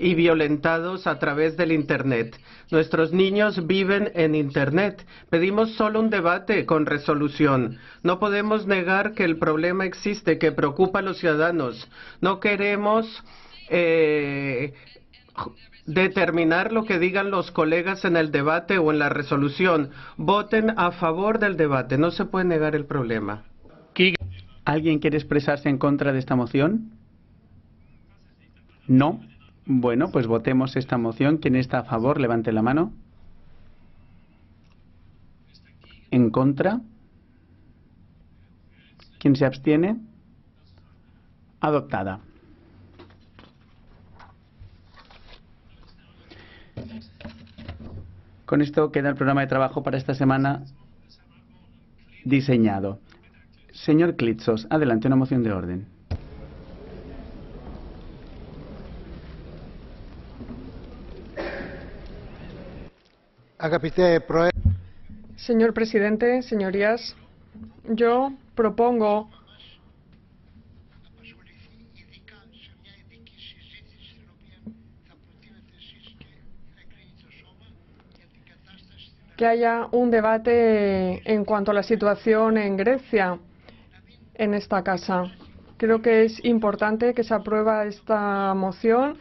y violentados a través del Internet. Nuestros niños viven en Internet. Pedimos solo un debate con resolución. No podemos negar que el problema existe, que preocupa a los ciudadanos. No queremos determinar lo que digan los colegas en el debate o en la resolución. Voten a favor del debate. No se puede negar el problema. ¿Alguien quiere expresarse en contra de esta moción? No. Bueno, pues votemos esta moción. ¿Quién está a favor? Levante la mano. ¿En contra? ¿Quién se abstiene? Adoptada. Con esto queda el programa de trabajo para esta semana diseñado. Señor Glitsos, adelante, una moción de orden. Señor presidente, señorías, yo propongo que haya un debate en cuanto a la situación en Grecia en esta casa. Creo que es importante que se apruebe esta moción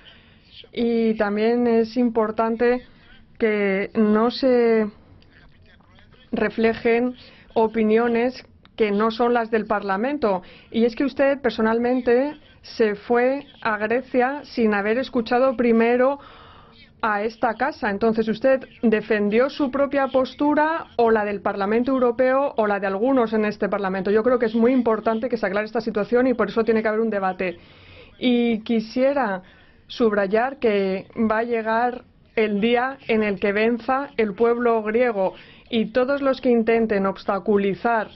y también es importante que no se reflejen opiniones que no son las del Parlamento. Y es que usted personalmente se fue a Grecia sin haber escuchado primero a esta casa. Entonces, ¿usted defendió su propia postura o la del Parlamento Europeo o la de algunos en este Parlamento? Yo creo que es muy importante que se aclare esta situación y por eso tiene que haber un debate. Y quisiera subrayar que va a llegar el día en el que venza el pueblo griego y todos los que intenten obstaculizar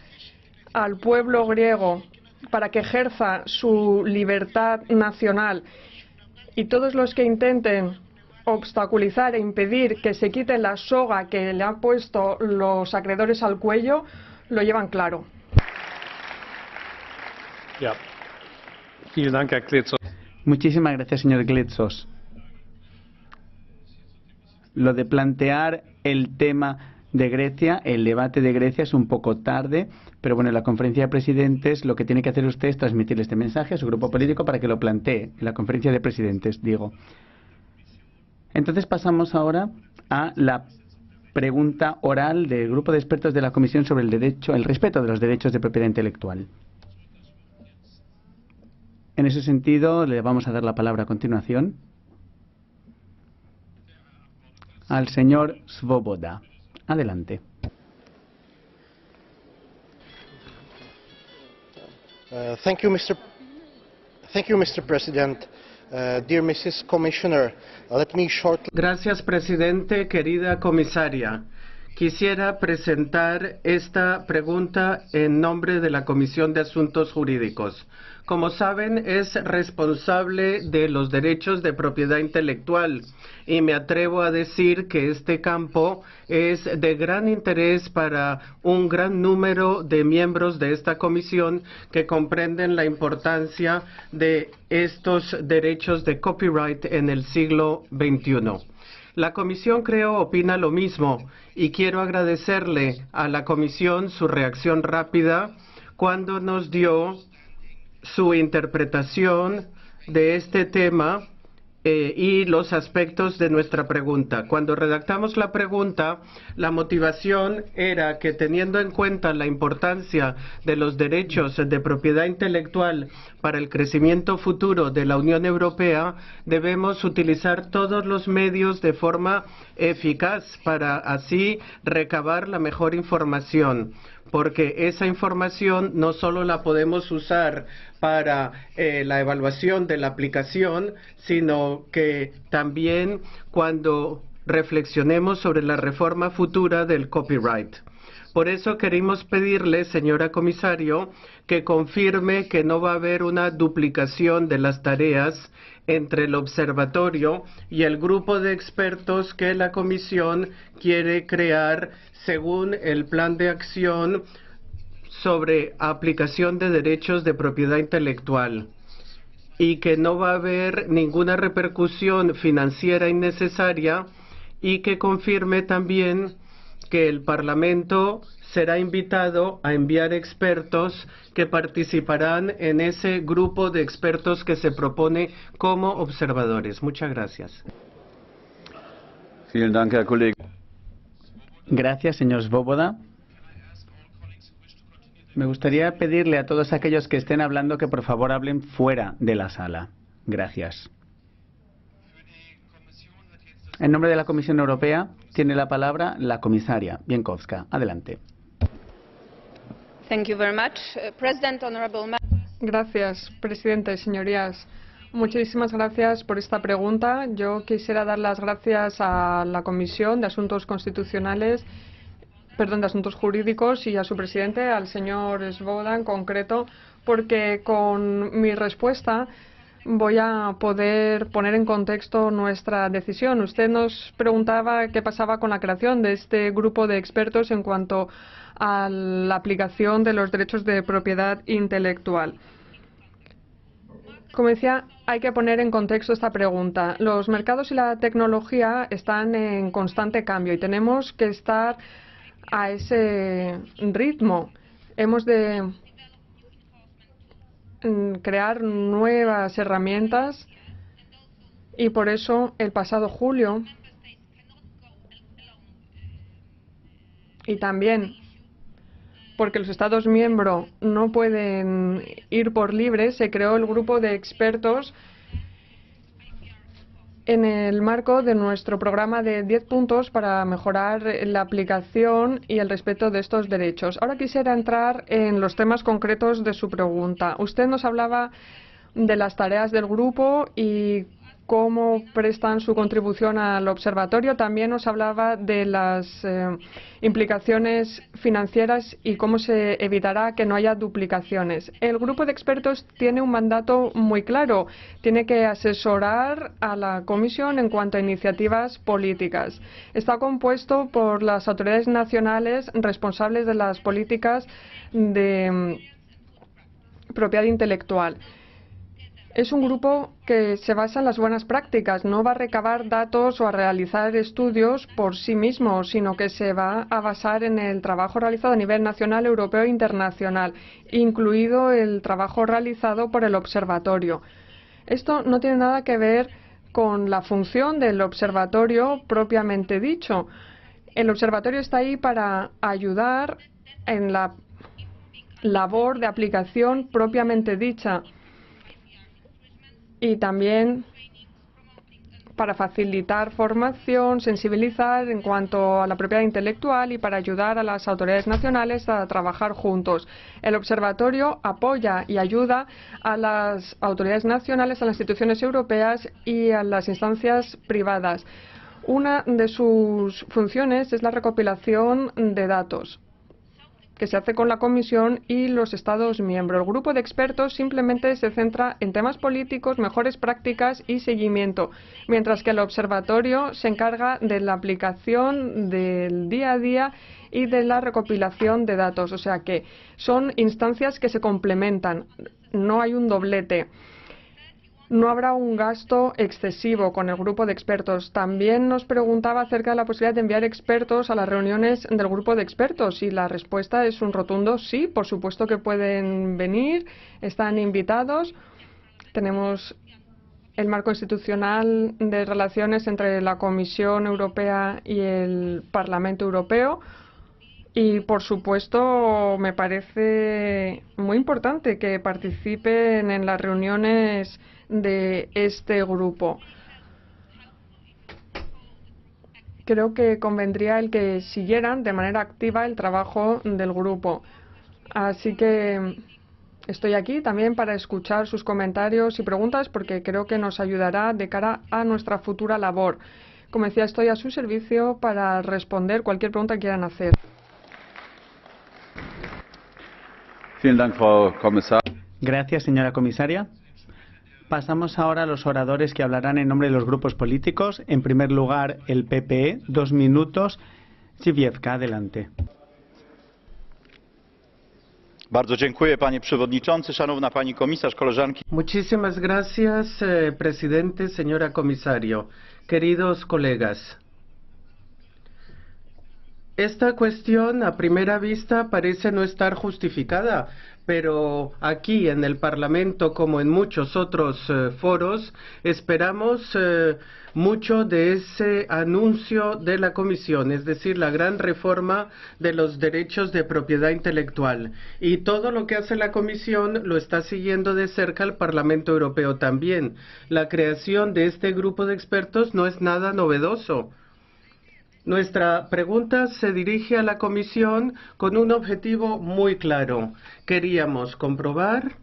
al pueblo griego para que ejerza su libertad nacional y todos los que intenten obstaculizar e impedir que se quite la soga que le han puesto los acreedores al cuello, lo llevan claro. Muchísimas gracias, señor Glitsos. Lo de plantear el tema de Grecia, el debate de Grecia es un poco tarde, pero bueno, en la conferencia de presidentes lo que tiene que hacer usted es transmitir este mensaje a su grupo político para que lo plantee en la conferencia de presidentes, digo. Entonces pasamos ahora a la pregunta oral del grupo de expertos de la Comisión sobre el respeto de los derechos de propiedad intelectual. En ese sentido, le vamos a dar la palabra a continuación al señor Svoboda. Adelante. Thank you, Mr. President. Dear Mrs. Commissioner, let me shortly... Gracias, presidente, querida comisaria. Quisiera presentar esta pregunta en nombre de la Comisión de Asuntos Jurídicos. Como saben, es responsable de los derechos de propiedad intelectual y me atrevo a decir que este campo es de gran interés para un gran número de miembros de esta comisión que comprenden la importancia de estos derechos de copyright en el siglo XXI. La Comisión, creo, opina lo mismo y quiero agradecerle a la Comisión su reacción rápida cuando nos dio su interpretación de este tema y los aspectos de nuestra pregunta. Cuando redactamos la pregunta, la motivación era que, teniendo en cuenta la importancia de los derechos de propiedad intelectual para el crecimiento futuro de la Unión Europea, debemos utilizar todos los medios de forma eficaz para así recabar la mejor información, porque esa información no solo la podemos usar para la evaluación de la aplicación, sino que también cuando reflexionemos sobre la reforma futura del copyright. Por eso queremos pedirle, señora comisario, que confirme que no va a haber una duplicación de las tareas entre el observatorio y el grupo de expertos que la Comisión quiere crear según el plan de acción sobre aplicación de derechos de propiedad intelectual. y que no va a haber ninguna repercusión financiera innecesaria, y que confirme también que el Parlamento será invitado a enviar expertos que participarán en ese grupo de expertos que se propone como observadores. Muchas gracias. Gracias, señor Svoboda. Me gustaría pedirle a todos aquellos que estén hablando que por favor hablen fuera de la sala. Gracias. En nombre de la Comisión Europea tiene la palabra la comisaria Bieńkowska. Adelante. Thank you very much. Gracias, presidente, señorías. Muchísimas gracias por esta pregunta. Yo quisiera dar las gracias a la Comisión de Asuntos Constitucionales, de Asuntos Jurídicos, y a su presidente, al señor Svoboda en concreto, porque con mi respuesta voy a poder poner en contexto nuestra decisión. Usted nos preguntaba qué pasaba con la creación de este grupo de expertos en cuanto a la aplicación de los derechos de propiedad intelectual. Como decía, hay que poner en contexto esta pregunta. Los mercados y la tecnología están en constante cambio y tenemos que estar a ese ritmo. Hemos de crear nuevas herramientas y por eso el pasado julio y también porque los Estados miembros no pueden ir por libre, se creó el grupo de expertos en el marco de nuestro programa de 10 puntos para mejorar la aplicación y el respeto de estos derechos. Ahora quisiera entrar en los temas concretos de su pregunta. Usted nos hablaba de las tareas del grupo y cómo prestan su contribución al observatorio. También nos hablaba de las implicaciones financieras y cómo se evitará que no haya duplicaciones. El grupo de expertos tiene un mandato muy claro. Tiene que asesorar a la Comisión en cuanto a iniciativas políticas. Está compuesto por las autoridades nacionales responsables de las políticas de propiedad intelectual. Es un grupo que se basa en las buenas prácticas, no va a recabar datos o a realizar estudios por sí mismo, sino que se va a basar en el trabajo realizado a nivel nacional, europeo e internacional, incluido el trabajo realizado por el observatorio. Esto no tiene nada que ver con la función del observatorio propiamente dicho. El observatorio está ahí para ayudar en la labor de aplicación propiamente dicha, y también para facilitar formación, sensibilizar en cuanto a la propiedad intelectual y para ayudar a las autoridades nacionales a trabajar juntos. El observatorio apoya y ayuda a las autoridades nacionales, a las instituciones europeas y a las instancias privadas. Una de sus funciones es la recopilación de datos, que se hace con la Comisión y los Estados miembros. El grupo de expertos simplemente se centra en temas políticos, mejores prácticas y seguimiento, mientras que el observatorio se encarga de la aplicación del día a día y de la recopilación de datos. O sea que son instancias que se complementan, no hay un doblete. No habrá un gasto excesivo con el grupo de expertos. También nos preguntaba acerca de la posibilidad de enviar expertos a las reuniones del grupo de expertos y la respuesta es un rotundo sí, por supuesto que pueden venir, están invitados. Tenemos el marco institucional de relaciones entre la Comisión Europea y el Parlamento Europeo. Y, por supuesto, me parece muy importante que participen en las reuniones de este grupo. Creo que convendría el que siguieran de manera activa el trabajo del grupo. Así que estoy aquí también para escuchar sus comentarios y preguntas porque creo que nos ayudará de cara a nuestra futura labor. Como decía, estoy a su servicio para responder cualquier pregunta que quieran hacer. Gracias, señora comisaria. Pasamos ahora a los oradores que hablarán en nombre de los grupos políticos. En primer lugar, el PPE, 2 minutos. Zwiefka, adelante. Bardzo dziękuję, panie przewodniczący, szanowna pani komisarz, koleżanki. Muchísimas gracias, presidente, señora comisario, queridos colegas. Esta cuestión a primera vista parece no estar justificada, pero aquí en el Parlamento, como en muchos otros foros, esperamos mucho de ese anuncio de la Comisión, es decir, la gran reforma de los derechos de propiedad intelectual. Y todo lo que hace la Comisión lo está siguiendo de cerca el Parlamento Europeo también. La creación de este grupo de expertos no es nada novedoso. Nuestra pregunta se dirige a la Comisión con un objetivo muy claro. Queríamos comprobar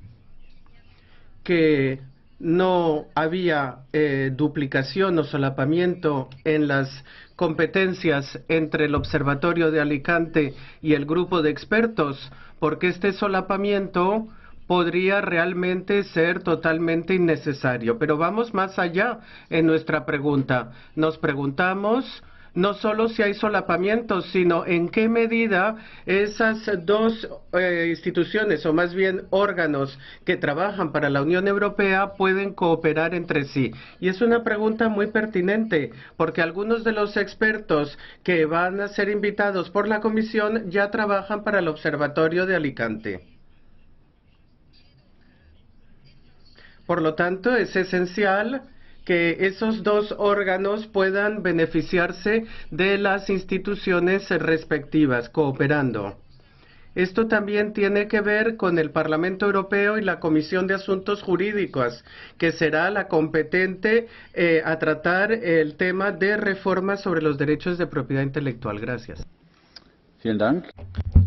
que no había duplicación o solapamiento en las competencias entre el Observatorio de Alicante y el grupo de expertos, porque este solapamiento podría realmente ser totalmente innecesario. Pero vamos más allá en nuestra pregunta. Nos preguntamos no solo si hay solapamientos, sino en qué medida esas dos instituciones, o más bien órganos que trabajan para la Unión Europea, pueden cooperar entre sí. Y es una pregunta muy pertinente, porque algunos de los expertos que van a ser invitados por la Comisión ya trabajan para el Observatorio de Alicante. Por lo tanto, es esencial que esos dos órganos puedan beneficiarse de las instituciones respectivas, cooperando. Esto también tiene que ver con el Parlamento Europeo y la Comisión de Asuntos Jurídicos, que será la competente a tratar el tema de reforma sobre los derechos de propiedad intelectual. Gracias. Vielen Dank.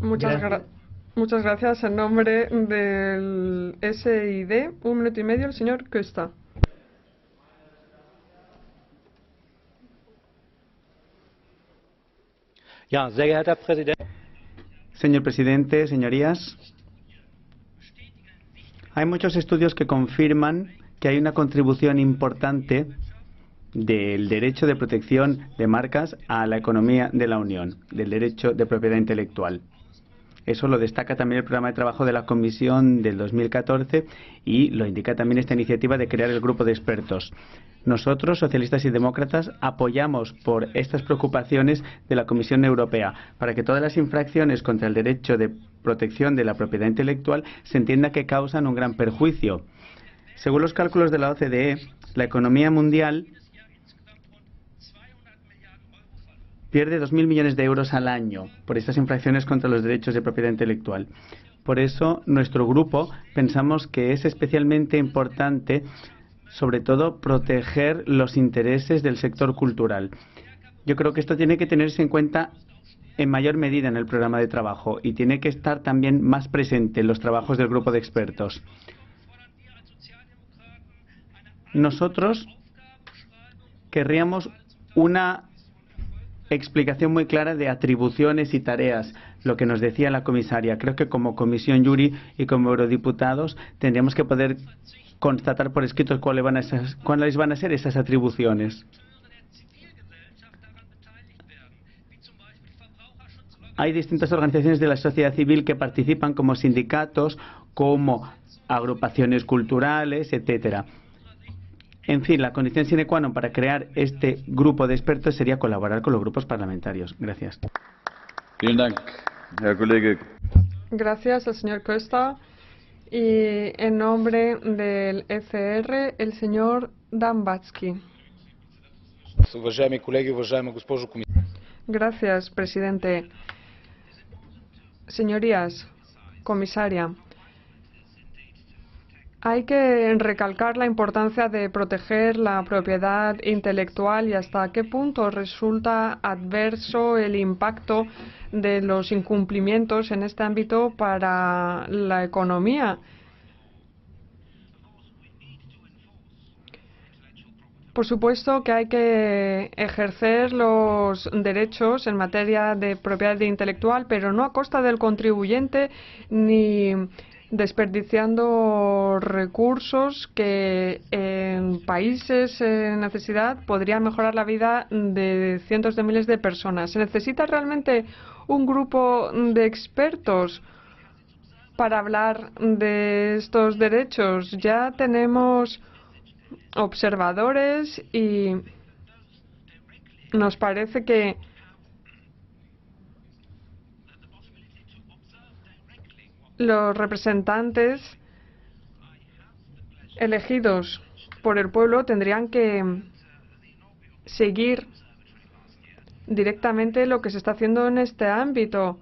Muchas gracias. En nombre del SID, 1 minuto y medio, el señor Costa. Señor presidente, señorías, hay muchos estudios que confirman que hay una contribución importante del derecho de protección de marcas a la economía de la Unión, del derecho de propiedad intelectual. Eso lo destaca también el programa de trabajo de la Comisión del 2014 y lo indica también esta iniciativa de crear el grupo de expertos. Nosotros, socialistas y demócratas, apoyamos por estas preocupaciones de la Comisión Europea para que todas las infracciones contra el derecho de protección de la propiedad intelectual se entienda que causan un gran perjuicio. Según los cálculos de la OCDE, la economía mundial pierde 2.000 millones de euros al año por estas infracciones contra los derechos de propiedad intelectual. Por eso, nuestro grupo pensamos que es especialmente importante, sobre todo, proteger los intereses del sector cultural. Yo creo que esto tiene que tenerse en cuenta en mayor medida en el programa de trabajo y tiene que estar también más presente en los trabajos del grupo de expertos. Nosotros querríamos una explicación muy clara de atribuciones y tareas, lo que nos decía la comisaria. Creo que como Comisión Juri y como eurodiputados tendríamos que poder constatar por escrito cuáles van a ser esas atribuciones. Hay distintas organizaciones de la sociedad civil que participan como sindicatos, como agrupaciones culturales, etcétera. En fin, la condición sine qua non para crear este grupo de expertos sería colaborar con los grupos parlamentarios. Gracias. Vielen Dank, Herr Kollege. Gracias al señor Costa. Y en nombre del ECR, el señor Dambatsky. Gracias, presidente. Señorías, comisaria, hay que recalcar la importancia de proteger la propiedad intelectual y hasta qué punto resulta adverso el impacto de los incumplimientos en este ámbito para la economía. Por supuesto que hay que ejercer los derechos en materia de propiedad intelectual, pero no a costa del contribuyente ni desperdiciando recursos que en países en necesidad podrían mejorar la vida de cientos de miles de personas. Se necesita realmente un grupo de expertos para hablar de estos derechos. Ya tenemos observadores y nos parece que los representantes elegidos por el pueblo tendrían que seguir directamente lo que se está haciendo en este ámbito.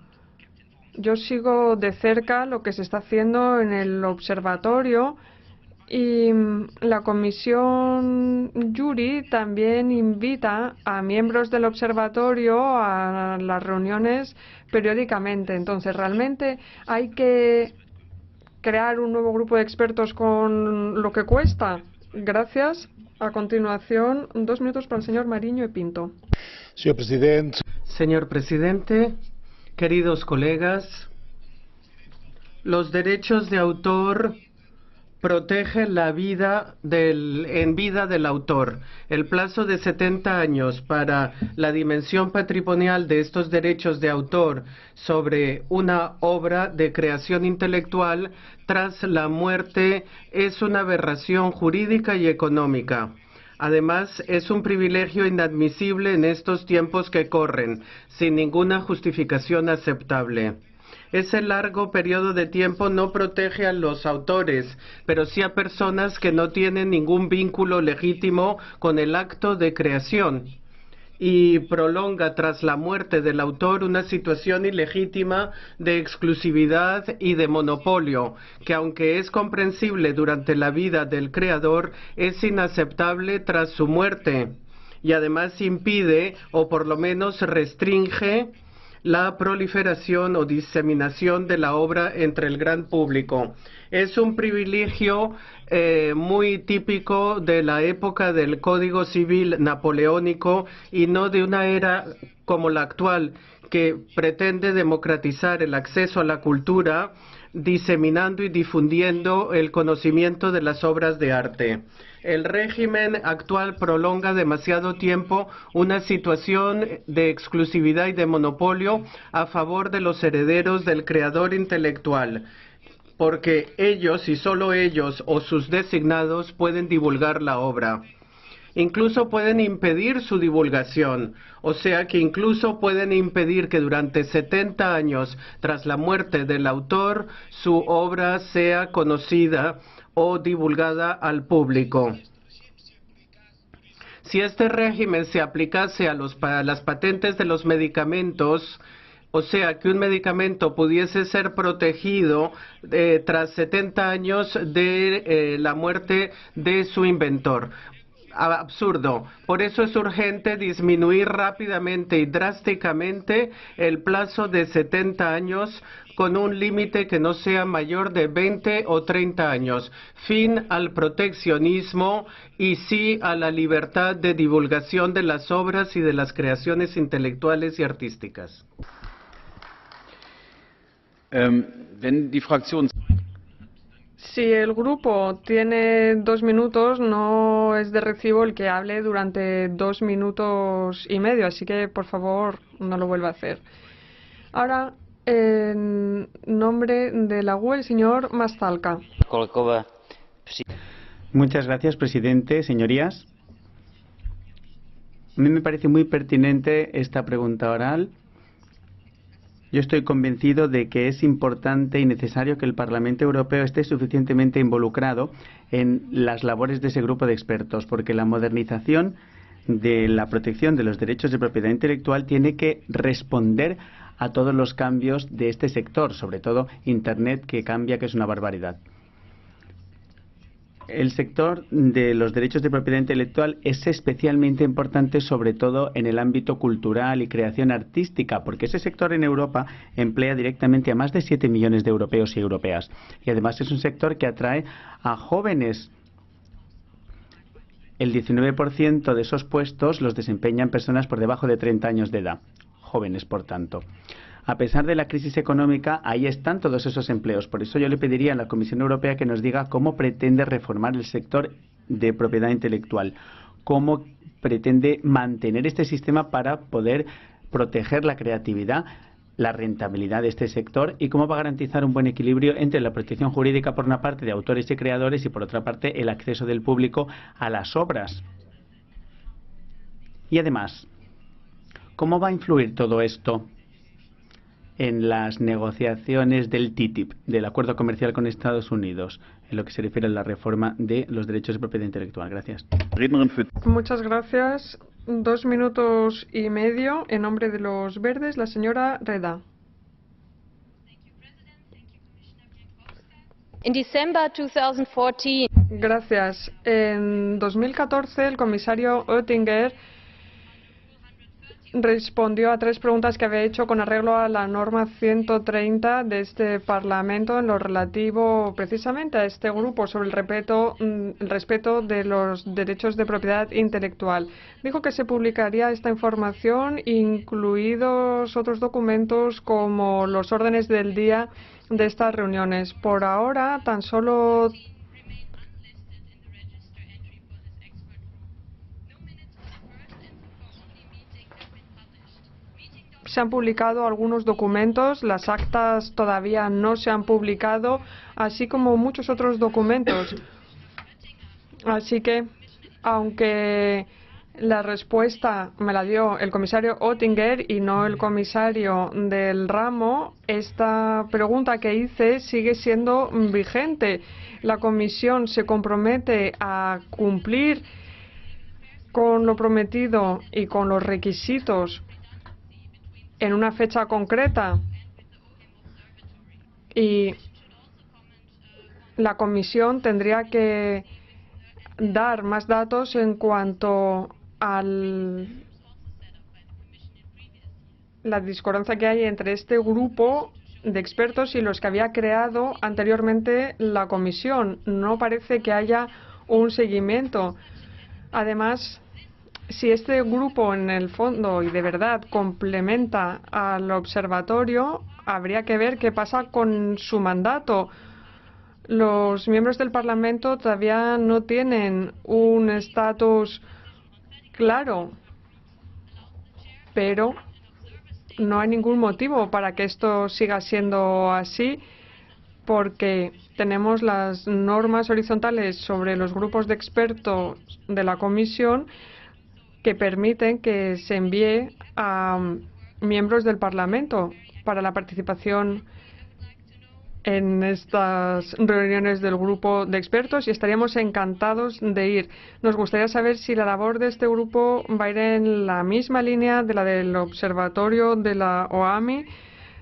Yo sigo de cerca lo que se está haciendo en el observatorio y la comisión Juri también invita a miembros del observatorio a las reuniones periódicamente. Entonces, realmente hay que crear un nuevo grupo de expertos con lo que cuesta. Gracias. A continuación, 2 minutos para el señor Mariño y Pinto. Señor presidente, queridos colegas, los derechos de autor protegen la vida en vida del autor. El plazo de 70 años para la dimensión patrimonial de estos derechos de autor sobre una obra de creación intelectual tras la muerte es una aberración jurídica y económica. Además, es un privilegio inadmisible en estos tiempos que corren, sin ninguna justificación aceptable. Ese largo periodo de tiempo no protege a los autores, pero sí a personas que no tienen ningún vínculo legítimo con el acto de creación, y prolonga tras la muerte del autor una situación ilegítima de exclusividad y de monopolio, que aunque es comprensible durante la vida del creador, es inaceptable tras su muerte, y además impide, o por lo menos restringe, la proliferación o diseminación de la obra entre el gran público. Es un privilegio muy típico de la época del Código Civil napoleónico y no de una era como la actual, que pretende democratizar el acceso a la cultura, diseminando y difundiendo el conocimiento de las obras de arte. El régimen actual prolonga demasiado tiempo una situación de exclusividad y de monopolio a favor de los herederos del creador intelectual, porque ellos y solo ellos o sus designados pueden divulgar la obra. Incluso pueden impedir su divulgación, o sea que incluso pueden impedir que durante 70 años tras la muerte del autor su obra sea conocida o divulgada al público. Si este régimen se aplicase a las patentes de los medicamentos, o sea, que un medicamento pudiese ser protegido tras 70 años de la muerte de su inventor. Absurdo. Por eso es urgente disminuir rápidamente y drásticamente el plazo de 70 años con un límite que no sea mayor de 20 o 30 años. Fin al proteccionismo y sí a la libertad de divulgación de las obras y de las creaciones intelectuales y artísticas. Si el grupo tiene 2 minutos, no es de recibo el que hable durante 2 minutos y medio, así que por favor no lo vuelva a hacer. Ahora, en nombre de la UE, el señor Mastalka. Muchas gracias, presidente. Señorías, a mí me parece muy pertinente esta pregunta oral. Yo estoy convencido de que es importante y necesario que el Parlamento Europeo esté suficientemente involucrado en las labores de ese grupo de expertos, porque la modernización de la protección de los derechos de propiedad intelectual tiene que responder a todos los cambios de este sector, sobre todo Internet, que cambia, que es una barbaridad. El sector de los derechos de propiedad intelectual es especialmente importante, sobre todo en el ámbito cultural y creación artística, porque ese sector en Europa emplea directamente a más de 7 millones de europeos y europeas. Y además es un sector que atrae a jóvenes. El 19% de esos puestos los desempeñan personas por debajo de 30 años de edad, jóvenes por tanto. A pesar de la crisis económica, ahí están todos esos empleos. Por eso yo le pediría a la Comisión Europea que nos diga cómo pretende reformar el sector de propiedad intelectual, cómo pretende mantener este sistema para poder proteger la creatividad la rentabilidad de este sector y cómo va a garantizar un buen equilibrio entre la protección jurídica por una parte de autores y creadores y por otra parte el acceso del público a las obras. Y además, ¿cómo va a influir todo esto en las negociaciones del TTIP, del acuerdo comercial con Estados Unidos, en lo que se refiere a la reforma de los derechos de propiedad intelectual? Gracias. Muchas gracias. 2 minutos y medio en nombre de los Verdes, la señora Reda. In December 2014, Gracias. En 2014, el comisario Oettinger respondió a 3 preguntas que había hecho con arreglo a la norma 130 de este Parlamento en lo relativo precisamente a este grupo sobre el respeto de los derechos de propiedad intelectual. Dijo que se publicaría esta información, incluidos otros documentos como los órdenes del día de estas reuniones. Por ahora, tan solo se han publicado algunos documentos, las actas todavía no se han publicado, así como muchos otros documentos. Así que, aunque la respuesta me la dio el comisario Oettinger y no el comisario del ramo, esta pregunta que hice sigue siendo vigente. La Comisión se compromete a cumplir con lo prometido y con los requisitos en una fecha concreta, y la Comisión tendría que dar más datos en cuanto a la discordancia que hay entre este grupo de expertos y los que había creado anteriormente la Comisión. No parece que haya un seguimiento. Además, si este grupo en el fondo y de verdad complementa al observatorio, habría que ver qué pasa con su mandato. Los miembros del Parlamento todavía no tienen un estatus claro, pero no hay ningún motivo para que esto siga siendo así, porque tenemos las normas horizontales sobre los grupos de expertos de la Comisión que permiten que se envíe a miembros del Parlamento para la participación en estas reuniones del grupo de expertos, y estaríamos encantados de ir. Nos gustaría saber si la labor de este grupo va a ir en la misma línea de la del observatorio de la OAMI,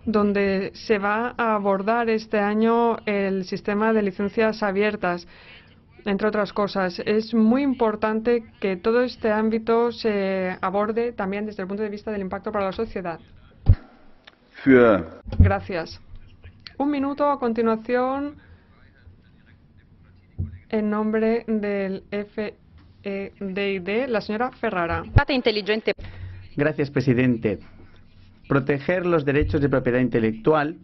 donde se va a abordar este año el sistema de licencias abiertas. Entre otras cosas, es muy importante que todo este ámbito se aborde también desde el punto de vista del impacto para la sociedad. Gracias. 1 minuto a continuación, en nombre del FEDD, la señora Ferrara. Gracias, presidente. Proteger los derechos de propiedad intelectual,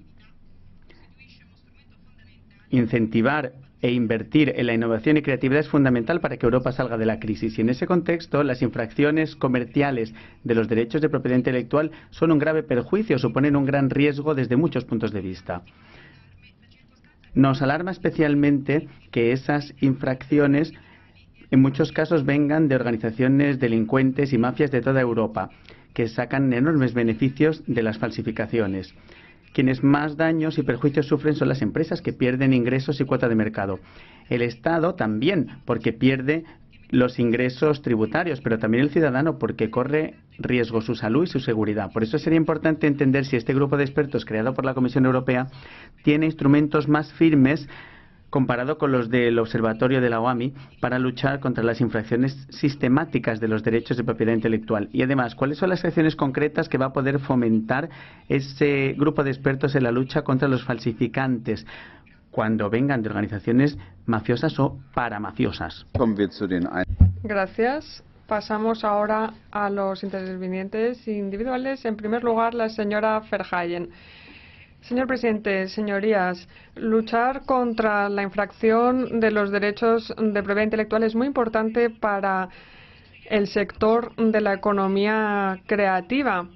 incentivar e invertir en la innovación y creatividad es fundamental para que Europa salga de la crisis. Y en ese contexto, las infracciones comerciales de los derechos de propiedad intelectual son un grave perjuicio, suponen un gran riesgo desde muchos puntos de vista. Nos alarma especialmente que esas infracciones en muchos casos vengan de organizaciones delincuentes y mafias de toda Europa, que sacan enormes beneficios de las falsificaciones. Quienes más daños y perjuicios sufren son las empresas, que pierden ingresos y cuota de mercado. El Estado también, porque pierde los ingresos tributarios, pero también el ciudadano, porque corre riesgo su salud y su seguridad. Por eso sería importante entender si este grupo de expertos creado por la Comisión Europea tiene instrumentos más firmes comparado con los del Observatorio de la OAMI para luchar contra las infracciones sistemáticas de los derechos de propiedad intelectual. Y además, ¿cuáles son las acciones concretas que va a poder fomentar ese grupo de expertos en la lucha contra los falsificantes cuando vengan de organizaciones mafiosas o paramafiosas? Gracias. Pasamos ahora a los intervinientes individuales. En primer lugar, la señora Verheyen. Señor presidente, señorías, luchar contra la infracción de los derechos de propiedad intelectual es muy importante para el sector de la economía creativa.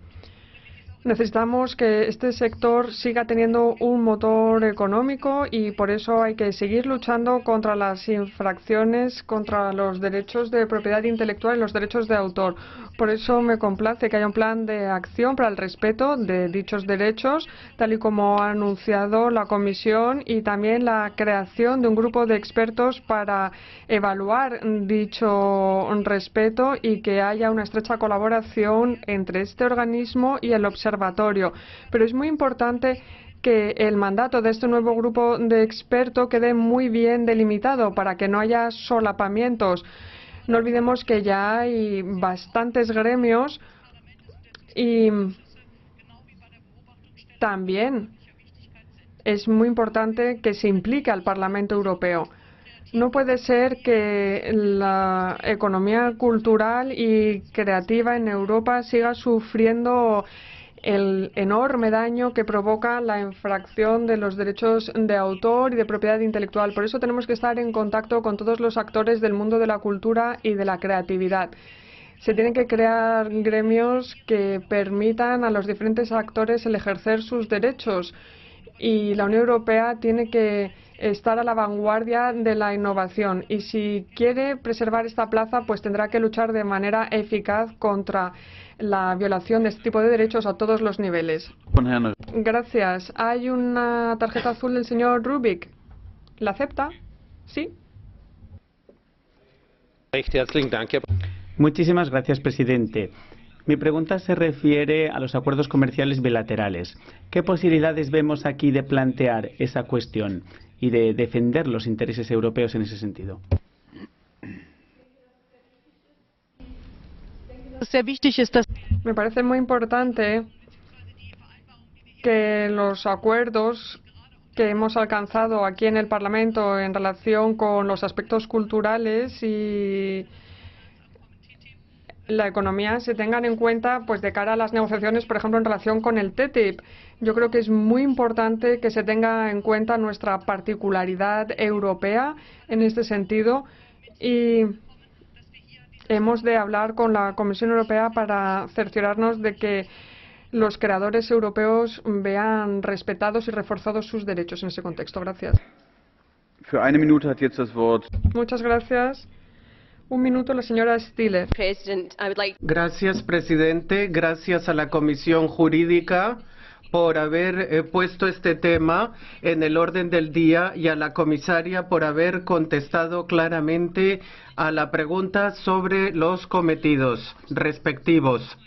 Necesitamos que este sector siga teniendo un motor económico y por eso hay que seguir luchando contra las infracciones contra los derechos de propiedad intelectual y los derechos de autor. Por eso me complace que haya un plan de acción para el respeto de dichos derechos, tal y como ha anunciado la Comisión, y también la creación de un grupo de expertos para evaluar dicho respeto y que haya una estrecha colaboración entre este organismo y el observatorio. Pero es muy importante que el mandato de este nuevo grupo de expertos quede muy bien delimitado para que no haya solapamientos. No olvidemos que ya hay bastantes gremios y también es muy importante que se implique al Parlamento Europeo. No puede ser que la economía cultural y creativa en Europa siga sufriendo el enorme daño que provoca la infracción de los derechos de autor y de propiedad intelectual. Por eso tenemos que estar en contacto con todos los actores del mundo de la cultura y de la creatividad. Se tienen que crear gremios que permitan a los diferentes actores el ejercer sus derechos y la Unión Europea tiene que estar a la vanguardia de la innovación y si quiere preservar esta plaza pues tendrá que luchar de manera eficaz contra la violación de este tipo de derechos a todos los niveles. Gracias. Hay una tarjeta azul del señor Rubik. ¿La acepta? ¿Sí? Muchísimas gracias, presidente. Mi pregunta se refiere a los acuerdos comerciales bilaterales. ¿Qué posibilidades vemos aquí de plantear esa cuestión y de defender los intereses europeos en ese sentido? Me parece muy importante que los acuerdos que hemos alcanzado aquí en el Parlamento en relación con los aspectos culturales y la economía se tengan en cuenta pues de cara a las negociaciones, por ejemplo, en relación con el TTIP. Yo creo que es muy importante que se tenga en cuenta nuestra particularidad europea en este sentido y hemos de hablar con la Comisión Europea para cerciorarnos de que los creadores europeos vean respetados y reforzados sus derechos en ese contexto. Gracias. Für eine Minute hat jetzt das Wort. Muchas gracias. Un minuto, la señora Stiller. Gracias, presidente. Gracias a la Comisión Jurídica por haber puesto este tema en el orden del día y a la comisaria por haber contestado claramente a la pregunta sobre los cometidos respectivos.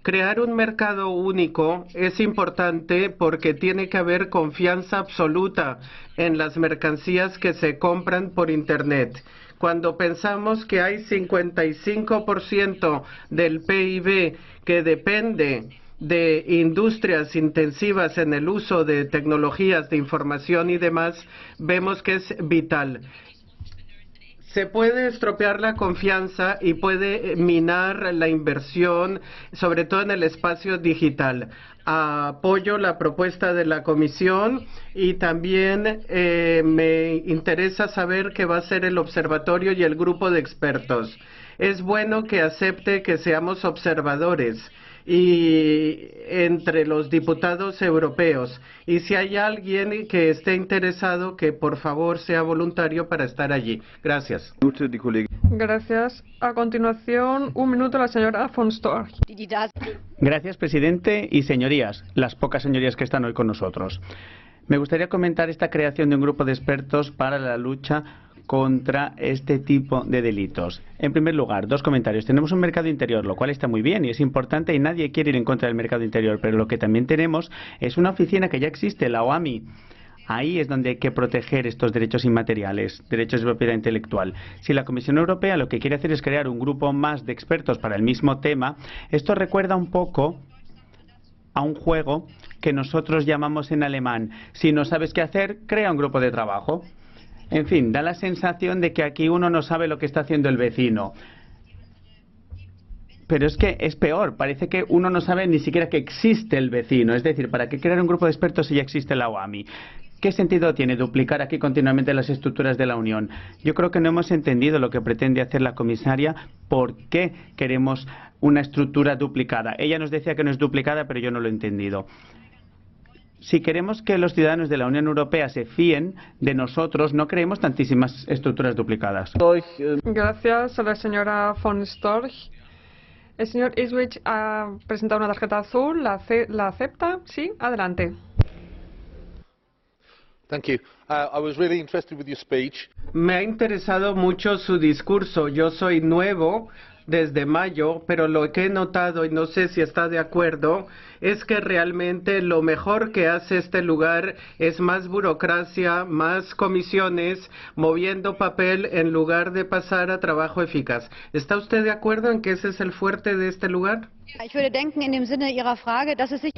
Crear un mercado único es importante porque tiene que haber confianza absoluta en las mercancías que se compran por Internet. Cuando pensamos que hay 55% del PIB que depende de industrias intensivas en el uso de tecnologías de información y demás, vemos que es vital. Se puede estropear la confianza y puede minar la inversión, sobre todo en el espacio digital. Apoyo la propuesta de la Comisión y también me interesa saber qué va a hacer el observatorio y el grupo de expertos. Es bueno que acepte que seamos observadores y entre los diputados europeos. Y si hay alguien que esté interesado, que por favor sea voluntario para estar allí. Gracias. Gracias. A continuación, un minuto, la señora von Storch. Gracias, presidente y señorías, las pocas señorías que están hoy con nosotros. Me gustaría comentar esta creación de un grupo de expertos para la lucha contra este tipo de delitos. En primer lugar, dos comentarios. Tenemos un mercado interior, lo cual está muy bien y es importante y nadie quiere ir en contra del mercado interior, pero lo que también tenemos es una oficina que ya existe, la OAMI. Ahí es donde hay que proteger estos derechos inmateriales, derechos de propiedad intelectual. Si la Comisión Europea lo que quiere hacer es crear un grupo más de expertos para el mismo tema, esto recuerda un poco a un juego que nosotros llamamos en alemán: si no sabes qué hacer, crea un grupo de trabajo. En fin, da la sensación de que aquí uno no sabe lo que está haciendo el vecino. Pero es que es peor, parece que uno no sabe ni siquiera que existe el vecino. Es decir, ¿para qué crear un grupo de expertos si ya existe la OAMI? ¿Qué sentido tiene duplicar aquí continuamente las estructuras de la Unión? Yo creo que no hemos entendido lo que pretende hacer la comisaria, por qué queremos una estructura duplicada. Ella nos decía que no es duplicada, pero yo no lo he entendido. Si queremos que los ciudadanos de la Unión Europea se fíen de nosotros, no creemos tantísimas estructuras duplicadas. Gracias a la señora von Storch. El señor Eastwich ha presentado una tarjeta azul. ¿La acepta? Sí, adelante. Thank you. I was really interested with your speech. Me ha interesado mucho su discurso. Yo soy nuevo desde mayo, pero lo que he notado, y no sé si está de acuerdo, es que realmente lo mejor que hace este lugar es más burocracia, más comisiones, moviendo papel en lugar de pasar a trabajo eficaz. ¿Está usted de acuerdo en que ese es el fuerte de este lugar? Ich würde denken, in dem Sinne Ihrer Frage, dass es sich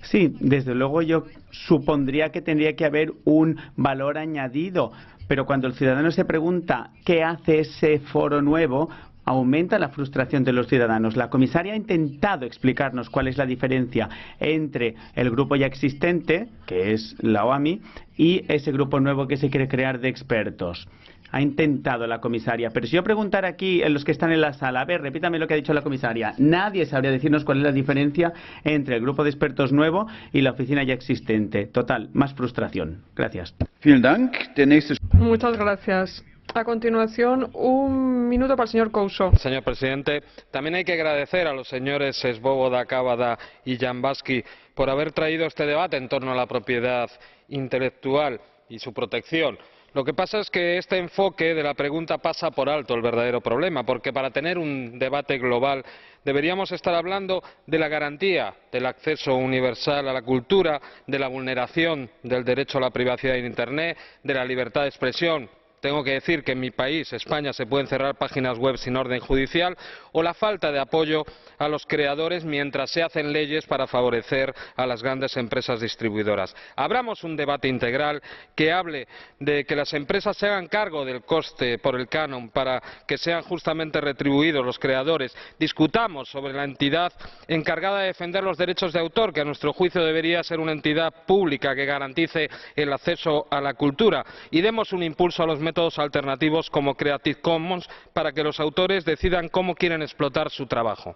Sí, desde luego yo supondría que tendría que haber un valor añadido, pero cuando el ciudadano se pregunta qué hace ese foro nuevo, aumenta la frustración de los ciudadanos. La comisaria ha intentado explicarnos cuál es la diferencia entre el grupo ya existente, que es la OAMI, y ese grupo nuevo que se quiere crear de expertos. Ha intentado la comisaria, pero si yo preguntara aquí en los que están en la sala, a ver, repítame lo que ha dicho la comisaria, nadie sabría decirnos cuál es la diferencia entre el grupo de expertos nuevo y la oficina ya existente. Total, más frustración. Gracias. Vielen Dank. Der nächste... Muchas gracias. A continuación, un minuto para el señor Couso. Señor presidente, también hay que agradecer a los señores Svoboda, Cavada y Dzhambazki por haber traído este debate en torno a la propiedad intelectual y su protección. Lo que pasa es que este enfoque de la pregunta pasa por alto el verdadero problema, porque para tener un debate global deberíamos estar hablando de la garantía del acceso universal a la cultura, de la vulneración del derecho a la privacidad en Internet, de la libertad de expresión. Tengo que decir que en mi país, España, se pueden cerrar páginas web sin orden judicial, o la falta de apoyo a los creadores mientras se hacen leyes para favorecer a las grandes empresas distribuidoras. Abramos un debate integral que hable de que las empresas se hagan cargo del coste por el canon para que sean justamente retribuidos los creadores. Discutamos sobre la entidad encargada de defender los derechos de autor, que a nuestro juicio debería ser una entidad pública que garantice el acceso a la cultura, y demos un impulso a los métodos alternativos como Creative Commons para que los autores decidan cómo quieren explotar su trabajo.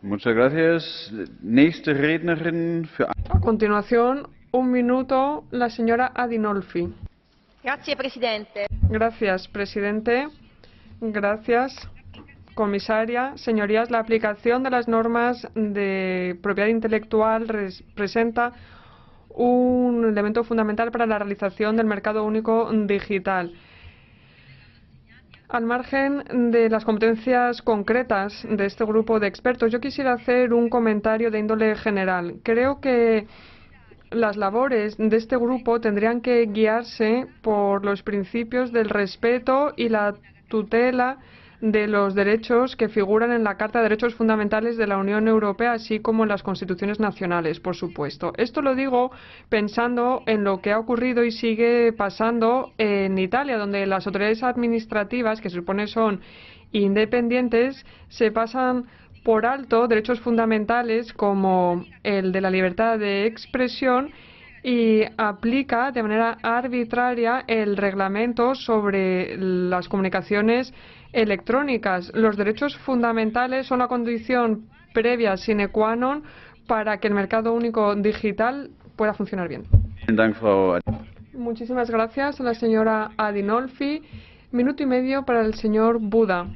Muchas gracias. Nächste Rednerin für... A continuación, un minuto, la señora Adinolfi. Grazie, Presidente. Gracias, presidente. Gracias, comisaria. Señorías, la aplicación de las normas de propiedad intelectual representa un elemento fundamental para la realización del mercado único digital. Al margen de las competencias concretas de este grupo de expertos, yo quisiera hacer un comentario de índole general. Creo que las labores de este grupo tendrían que guiarse por los principios del respeto y la tutela de los derechos que figuran en la Carta de Derechos Fundamentales de la Unión Europea, así como en las constituciones nacionales, por supuesto. Esto lo digo pensando en lo que ha ocurrido y sigue pasando en Italia, donde las autoridades administrativas, que se supone son independientes, se pasan por alto derechos fundamentales como el de la libertad de expresión y aplica de manera arbitraria el reglamento sobre las comunicaciones electrónicas. Los derechos fundamentales son la condición previa sine qua non para que el mercado único digital pueda funcionar bien. Muchísimas gracias a la señora Adinolfi. Minuto y medio para el señor Buda.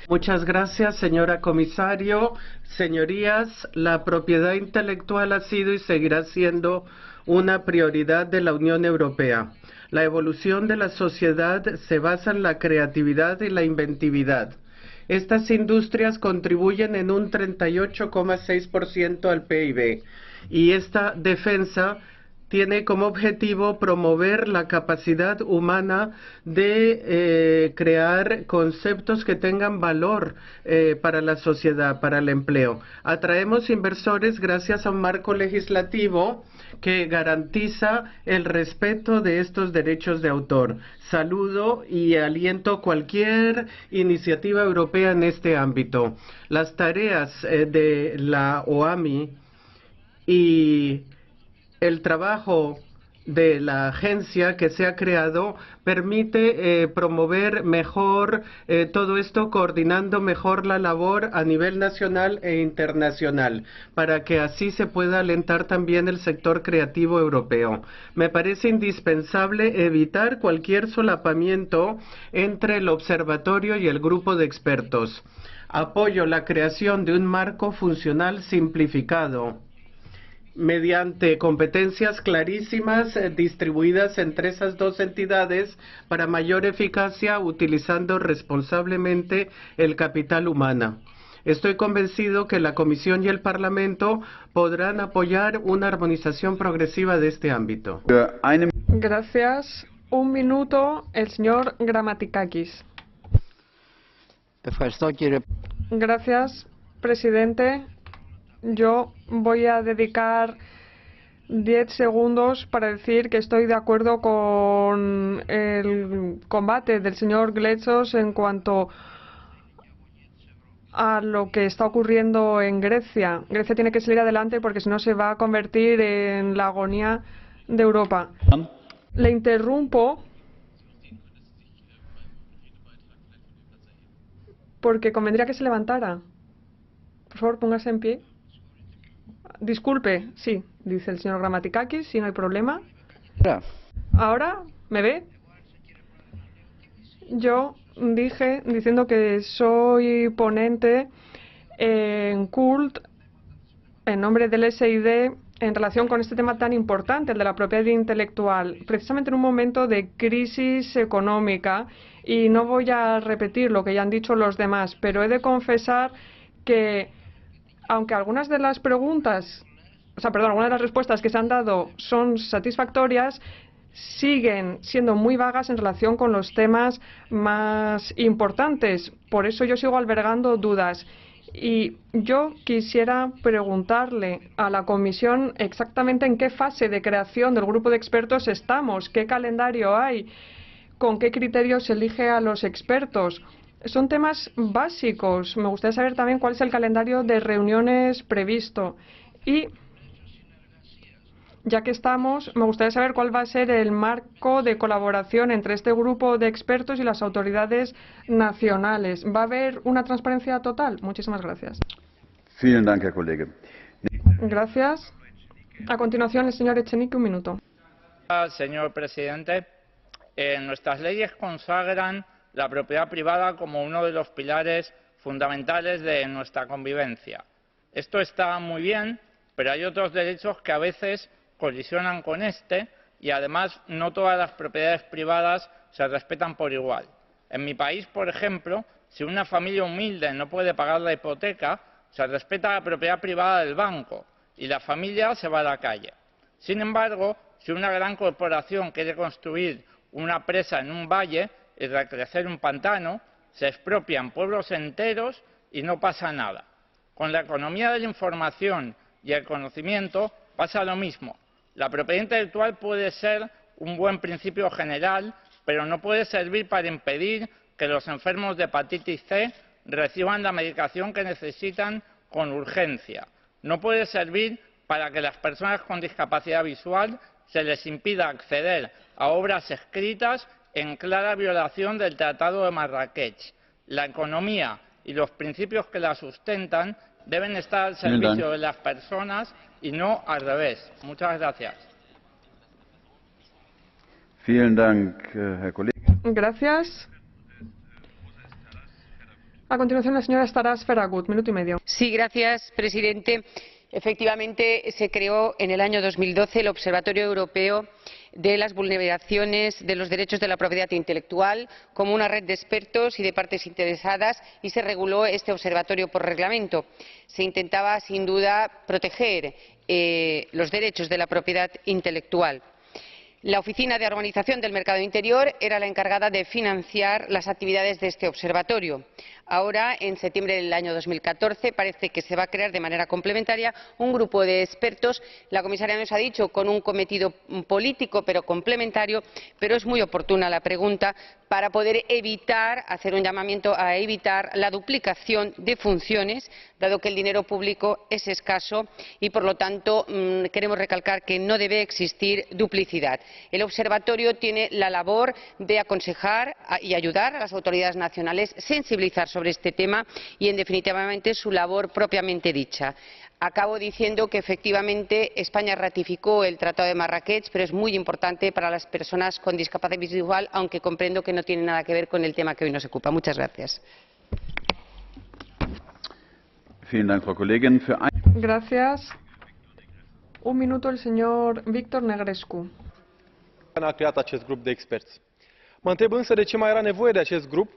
Muchas gracias, señora comisario. Señorías, la propiedad intelectual ha sido y seguirá siendo una prioridad de la Unión Europea. La evolución de la sociedad se basa en la creatividad y la inventividad. Estas industrias contribuyen en un 38,6% al PIB y esta defensa tiene como objetivo promover la capacidad humana de crear conceptos que tengan valor para la sociedad, para el empleo. Atraemos inversores gracias a un marco legislativo que garantiza el respeto de estos derechos de autor. Saludo y aliento cualquier iniciativa europea en este ámbito. Las tareas de la OAMI y el trabajo de la agencia que se ha creado permite promover mejor todo esto, coordinando mejor la labor a nivel nacional e internacional, para que así se pueda alentar también el sector creativo europeo. Me parece indispensable evitar cualquier solapamiento entre el observatorio y el grupo de expertos. Apoyo la creación de un marco funcional simplificado, mediante competencias clarísimas distribuidas entre esas dos entidades para mayor eficacia, utilizando responsablemente el capital humano. Estoy convencido que la Comisión y el Parlamento podrán apoyar una armonización progresiva de este ámbito. Gracias. Un minuto, el señor Grammatikakis. Gracias, presidente. Yo voy a dedicar 10 segundos para decir que estoy de acuerdo con el combate del señor Glezos en cuanto a lo que está ocurriendo en Grecia. Grecia tiene que salir adelante porque si no se va a convertir en la agonía de Europa. Le interrumpo porque convendría que se levantara. Por favor, póngase en pie. Disculpe, sí, dice el señor Grammatikakis, si no hay problema. ¿Ahora me ve? Yo dije, diciendo que soy ponente en CULT, en nombre del SID, en relación con este tema tan importante, el de la propiedad intelectual, precisamente en un momento de crisis económica, y no voy a repetir lo que ya han dicho los demás, pero he de confesar que aunque algunas de las preguntas, algunas de las respuestas que se han dado son satisfactorias, siguen siendo muy vagas en relación con los temas más importantes. Por eso yo sigo albergando dudas. Y yo quisiera preguntarle a la Comisión exactamente en qué fase de creación del grupo de expertos estamos, qué calendario hay, con qué criterios se elige a los expertos. Son temas básicos. Me gustaría saber también cuál es el calendario de reuniones previsto. Y, ya que estamos, me gustaría saber cuál va a ser el marco de colaboración entre este grupo de expertos y las autoridades nacionales. ¿Va a haber una transparencia total? Muchísimas gracias. Vielen Dank, Herr Kollege. Gracias. A continuación, el señor Echenique, un minuto. Señor presidente, nuestras leyes consagran la propiedad privada como uno de los pilares fundamentales de nuestra convivencia. Esto está muy bien, pero hay otros derechos que a veces colisionan con este y además no todas las propiedades privadas se respetan por igual. En mi país, por ejemplo, si una familia humilde no puede pagar la hipoteca, se respeta la propiedad privada del banco y la familia se va a la calle. Sin embargo, si una gran corporación quiere construir una presa en un valle y recrecer un pantano, se expropian pueblos enteros y no pasa nada. Con la economía de la información y el conocimiento pasa lo mismo. La propiedad intelectual puede ser un buen principio general, pero no puede servir para impedir que los enfermos de hepatitis C reciban la medicación que necesitan con urgencia. No puede servir para que las personas con discapacidad visual se les impida acceder a obras escritas en clara violación del Tratado de Marrakech. La economía y los principios que la sustentan deben estar al servicio de las personas y no al revés. Muchas gracias. Vielen Dank, Herr Kollege. Gracias. A continuación, la señora Staras Feragut, minuto y medio. Sí, gracias, presidente. Efectivamente, se creó en el año 2012 el Observatorio Europeo de las vulneraciones de los derechos de la propiedad intelectual como una red de expertos y de partes interesadas, y se reguló este observatorio por reglamento. Se intentaba, sin duda, proteger los derechos de la propiedad intelectual. La Oficina de Armonización del Mercado Interior era la encargada de financiar las actividades de este observatorio. Ahora, en septiembre del año 2014, parece que se va a crear de manera complementaria un grupo de expertos. La comisaria nos ha dicho con un cometido político pero complementario, pero es muy oportuna la pregunta para poder hacer un llamamiento a evitar la duplicación de funciones, dado que el dinero público es escaso y, por lo tanto, queremos recalcar que no debe existir duplicidad. El observatorio tiene la labor de aconsejar y ayudar a las autoridades nacionales, sensibilizar sobre este tema y, en definitiva, su labor propiamente dicha. Acabo diciendo que efectivamente España ratificó el Tratado de Marrakech, pero es muy importante para las personas con discapacidad visual, aunque comprendo que no tiene nada que ver con el tema que hoy nos ocupa. Muchas gracias. Gracias. Un minuto el señor Víctor Negrescu. A creat acest grup de experți. Mă întreb însă de ce mai era nevoie de acest grup?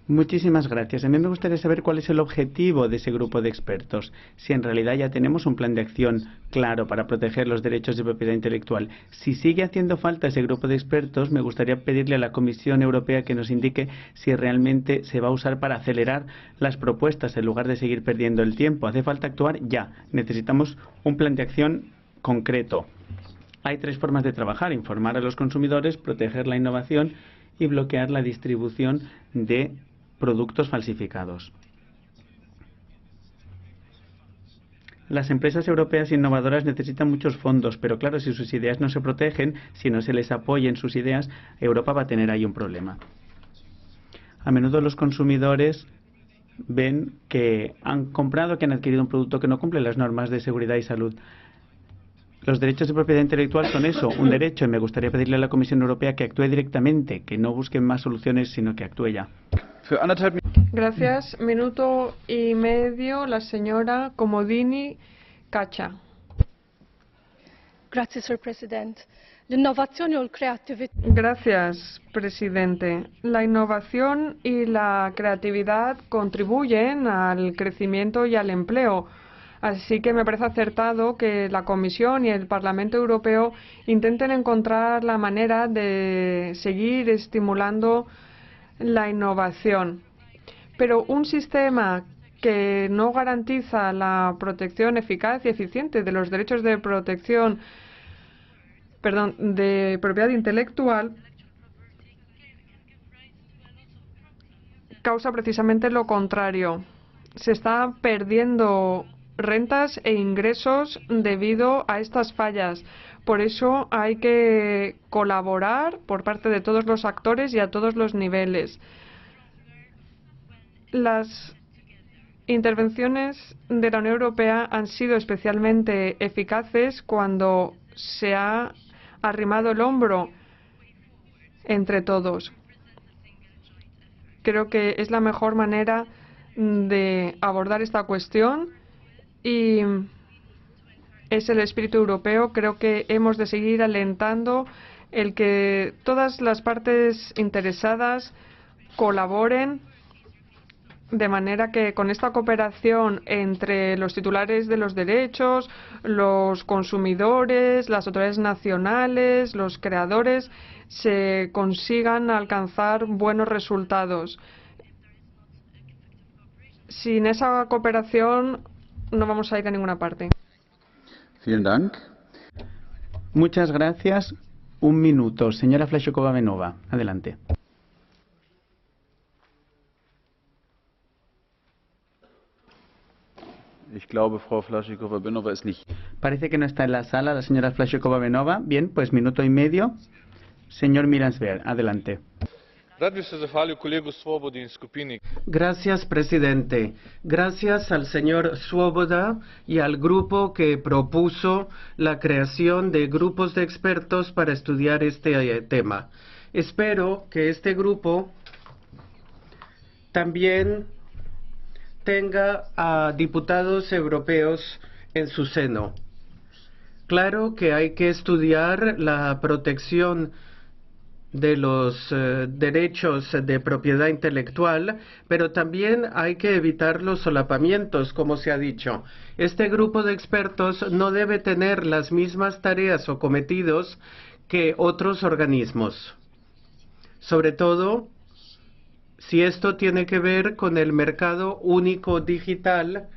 Muchísimas gracias. A mí me gustaría saber cuál es el objetivo de ese grupo de expertos. Si en realidad ya tenemos un plan de acción claro para proteger los derechos de propiedad intelectual. Si sigue haciendo falta ese grupo de expertos, me gustaría pedirle a la Comisión Europea que nos indique si realmente se va a usar para acelerar las propuestas en lugar de seguir perdiendo el tiempo. Hace falta actuar ya. Necesitamos un plan de acción concreto. Hay tres formas de trabajar: informar a los consumidores, proteger la innovación y bloquear la distribución de productos falsificados. Las empresas europeas innovadoras necesitan muchos fondos, pero claro, si sus ideas no se protegen, si no se les apoya en sus ideas, Europa va a tener ahí un problema. A menudo los consumidores ven que han comprado, que han adquirido un producto que no cumple las normas de seguridad y salud. Los derechos de propiedad intelectual son eso, un derecho, y me gustaría pedirle a la Comisión Europea que actúe directamente, que no busque más soluciones, sino que actúe ya. Gracias. Minuto y medio, la señora Comodini Caccia. Grazie, Sir President. L'innovazione o il creatività. Gracias, presidente. La innovación y la creatividad contribuyen al crecimiento y al empleo. Así que me parece acertado que la Comisión y el Parlamento Europeo intenten encontrar la manera de seguir estimulando la innovación. Pero un sistema que no garantiza la protección eficaz y eficiente de los derechos de de propiedad intelectual causa precisamente lo contrario. Se está perdiendo rentas e ingresos debido a estas fallas. Por eso hay que colaborar por parte de todos los actores y a todos los niveles. Las intervenciones de la Unión Europea han sido especialmente eficaces cuando se ha arrimado el hombro entre todos. Creo que es la mejor manera de abordar esta cuestión y es el espíritu europeo. Creo que hemos de seguir alentando el que todas las partes interesadas colaboren de manera que con esta cooperación entre los titulares de los derechos, los consumidores, las autoridades nacionales, los creadores, se consigan alcanzar buenos resultados. Sin esa cooperación no vamos a ir a ninguna parte. Muchas gracias. Un minuto. Señora Flašíková-Beňová, adelante. Parece que no está en la sala la señora Flašíková-Beňová. Bien, pues minuto y medio. Señor Mirans-Ver, adelante. Gracias, presidente. Gracias al señor Swoboda y al grupo que propuso la creación de grupos de expertos para estudiar este tema. Espero que este grupo también tenga a diputados europeos en su seno. Claro que hay que estudiar la protección de los derechos de propiedad intelectual, pero también hay que evitar los solapamientos, como se ha dicho. Este grupo de expertos no debe tener las mismas tareas o cometidos que otros organismos. Sobre todo, si esto tiene que ver con el mercado único digital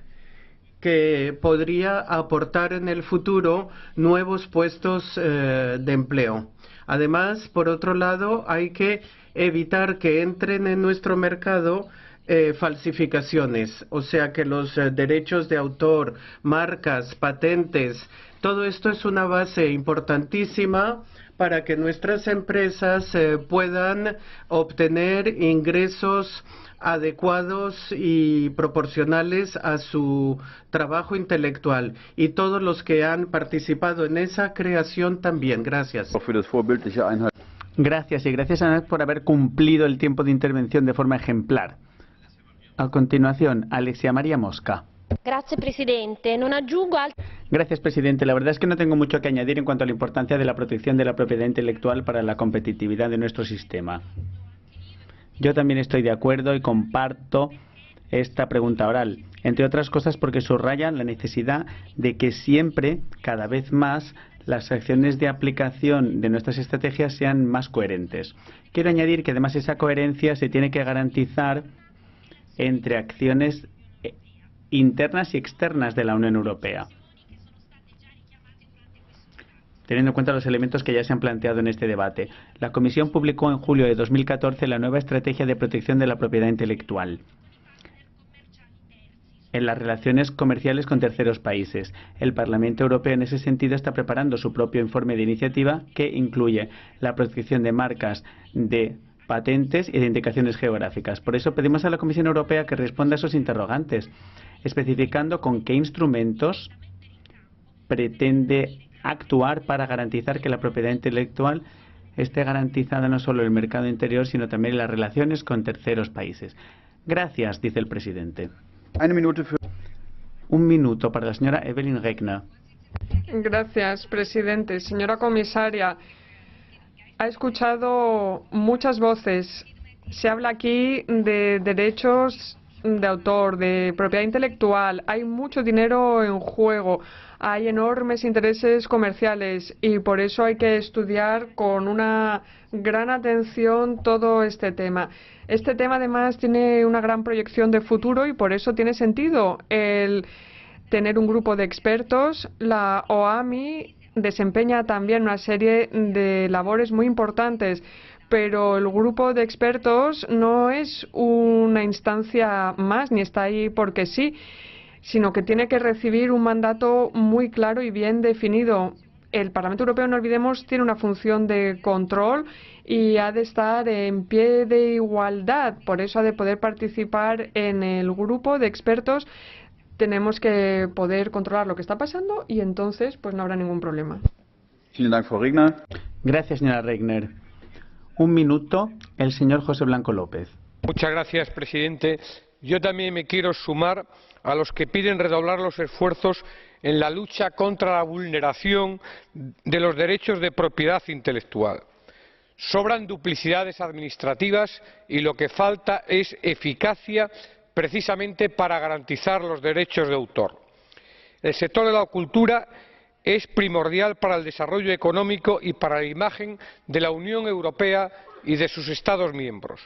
que podría aportar en el futuro nuevos puestos de empleo. Además, por otro lado, hay que evitar que entren en nuestro mercado falsificaciones, o sea que los derechos de autor, marcas, patentes, todo esto es una base importantísima para que nuestras empresas puedan obtener ingresos adecuados y proporcionales a su trabajo intelectual. Y todos los que han participado en esa creación también. Gracias. Gracias, y gracias a por haber cumplido el tiempo de intervención de forma ejemplar. A continuación, Alexia María Mosca. Gracias, presidente. Gracias, presidente. La verdad es que no tengo mucho que añadir en cuanto a la importancia de la protección de la propiedad intelectual para la competitividad de nuestro sistema. Yo también estoy de acuerdo y comparto esta pregunta oral, entre otras cosas porque subraya la necesidad de que siempre, cada vez más, las acciones de aplicación de nuestras estrategias sean más coherentes. Quiero añadir que además esa coherencia se tiene que garantizar entre acciones internas y externas de la Unión Europea, teniendo en cuenta los elementos que ya se han planteado en este debate. La Comisión publicó en julio de 2014 la nueva estrategia de protección de la propiedad intelectual en las relaciones comerciales con terceros países. El Parlamento Europeo en ese sentido está preparando su propio informe de iniciativa que incluye la protección de marcas, de patentes y de indicaciones geográficas. Por eso pedimos a la Comisión Europea que responda a esos interrogantes, especificando con qué instrumentos pretende actuar para garantizar que la propiedad intelectual esté garantizada no solo en el mercado interior, sino también en las relaciones con terceros países. Gracias, dice el presidente. Un minuto para la señora Evelyn Regner. Gracias, presidente. Señora comisaria, ha escuchado muchas voces. Se habla aquí de derechos de autor, de propiedad intelectual. Hay mucho dinero en juego. Hay enormes intereses comerciales y por eso hay que estudiar con una gran atención todo este tema. Este tema además tiene una gran proyección de futuro y por eso tiene sentido el tener un grupo de expertos. La OAMI desempeña también una serie de labores muy importantes, pero el grupo de expertos no es una instancia más ni está ahí porque sí, sino que tiene que recibir un mandato muy claro y bien definido. El Parlamento Europeo, no olvidemos, tiene una función de control y ha de estar en pie de igualdad. Por eso ha de poder participar en el grupo de expertos. Tenemos que poder controlar lo que está pasando y entonces pues no habrá ningún problema. Gracias, señora Regner. Un minuto, el señor José Blanco López. Muchas gracias, presidente. Yo también me quiero sumar a los que piden redoblar los esfuerzos en la lucha contra la vulneración de los derechos de propiedad intelectual. Sobran duplicidades administrativas y lo que falta es eficacia precisamente para garantizar los derechos de autor. El sector de la cultura es primordial para el desarrollo económico y para la imagen de la Unión Europea y de sus Estados miembros.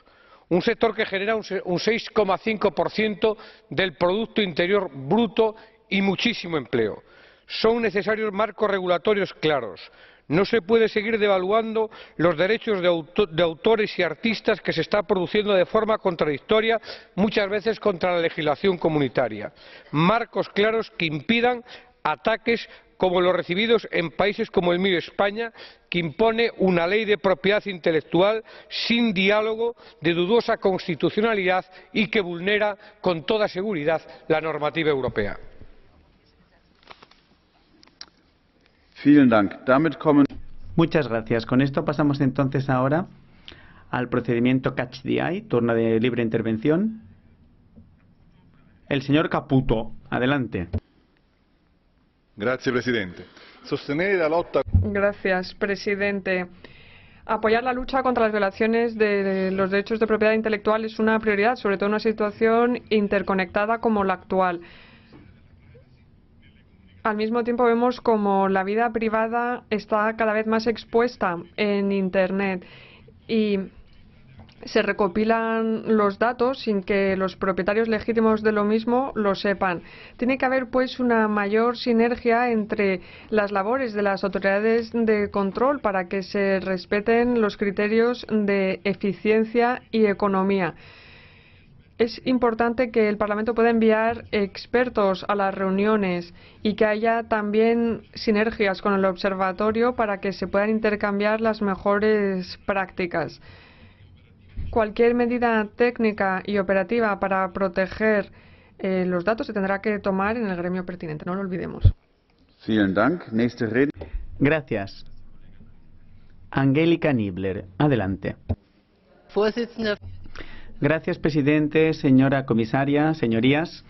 Un sector que genera un 6,5% del Producto Interior Bruto y muchísimo empleo. Son necesarios marcos regulatorios claros. No se puede seguir devaluando los derechos de autores y artistas que se está produciendo de forma contradictoria, muchas veces contra la legislación comunitaria. Marcos claros que impidan ataques como los recibidos en países como el mío, España, que impone una ley de propiedad intelectual sin diálogo, de dudosa constitucionalidad y que vulnera con toda seguridad la normativa europea. Muchas gracias. Con esto pasamos entonces ahora al procedimiento Catch the Eye, turno de libre intervención. El señor Caputo, adelante. Grazie, presidente. Sostenere la lotta. Gracias, presidente. Apoyar la lucha contra las violaciones de los derechos de propiedad intelectual es una prioridad, sobre todo en una situación interconectada como la actual. al mismo tiempo vemos como la vida privada está cada vez más expuesta en Internet y se recopilan los datos sin que los propietarios legítimos de lo mismo lo sepan. Tiene que haber pues una mayor sinergia entre las labores de las autoridades de control para que se respeten los criterios de eficiencia y economía. Es importante que el Parlamento pueda enviar expertos a las reuniones y que haya también sinergias con el observatorio para que se puedan intercambiar las mejores prácticas. Cualquier medida técnica y operativa para proteger los datos se tendrá que tomar en el gremio pertinente, no lo olvidemos. Gracias. Angélica Niebler, adelante. Gracias, presidente, señora comisaria, señorías.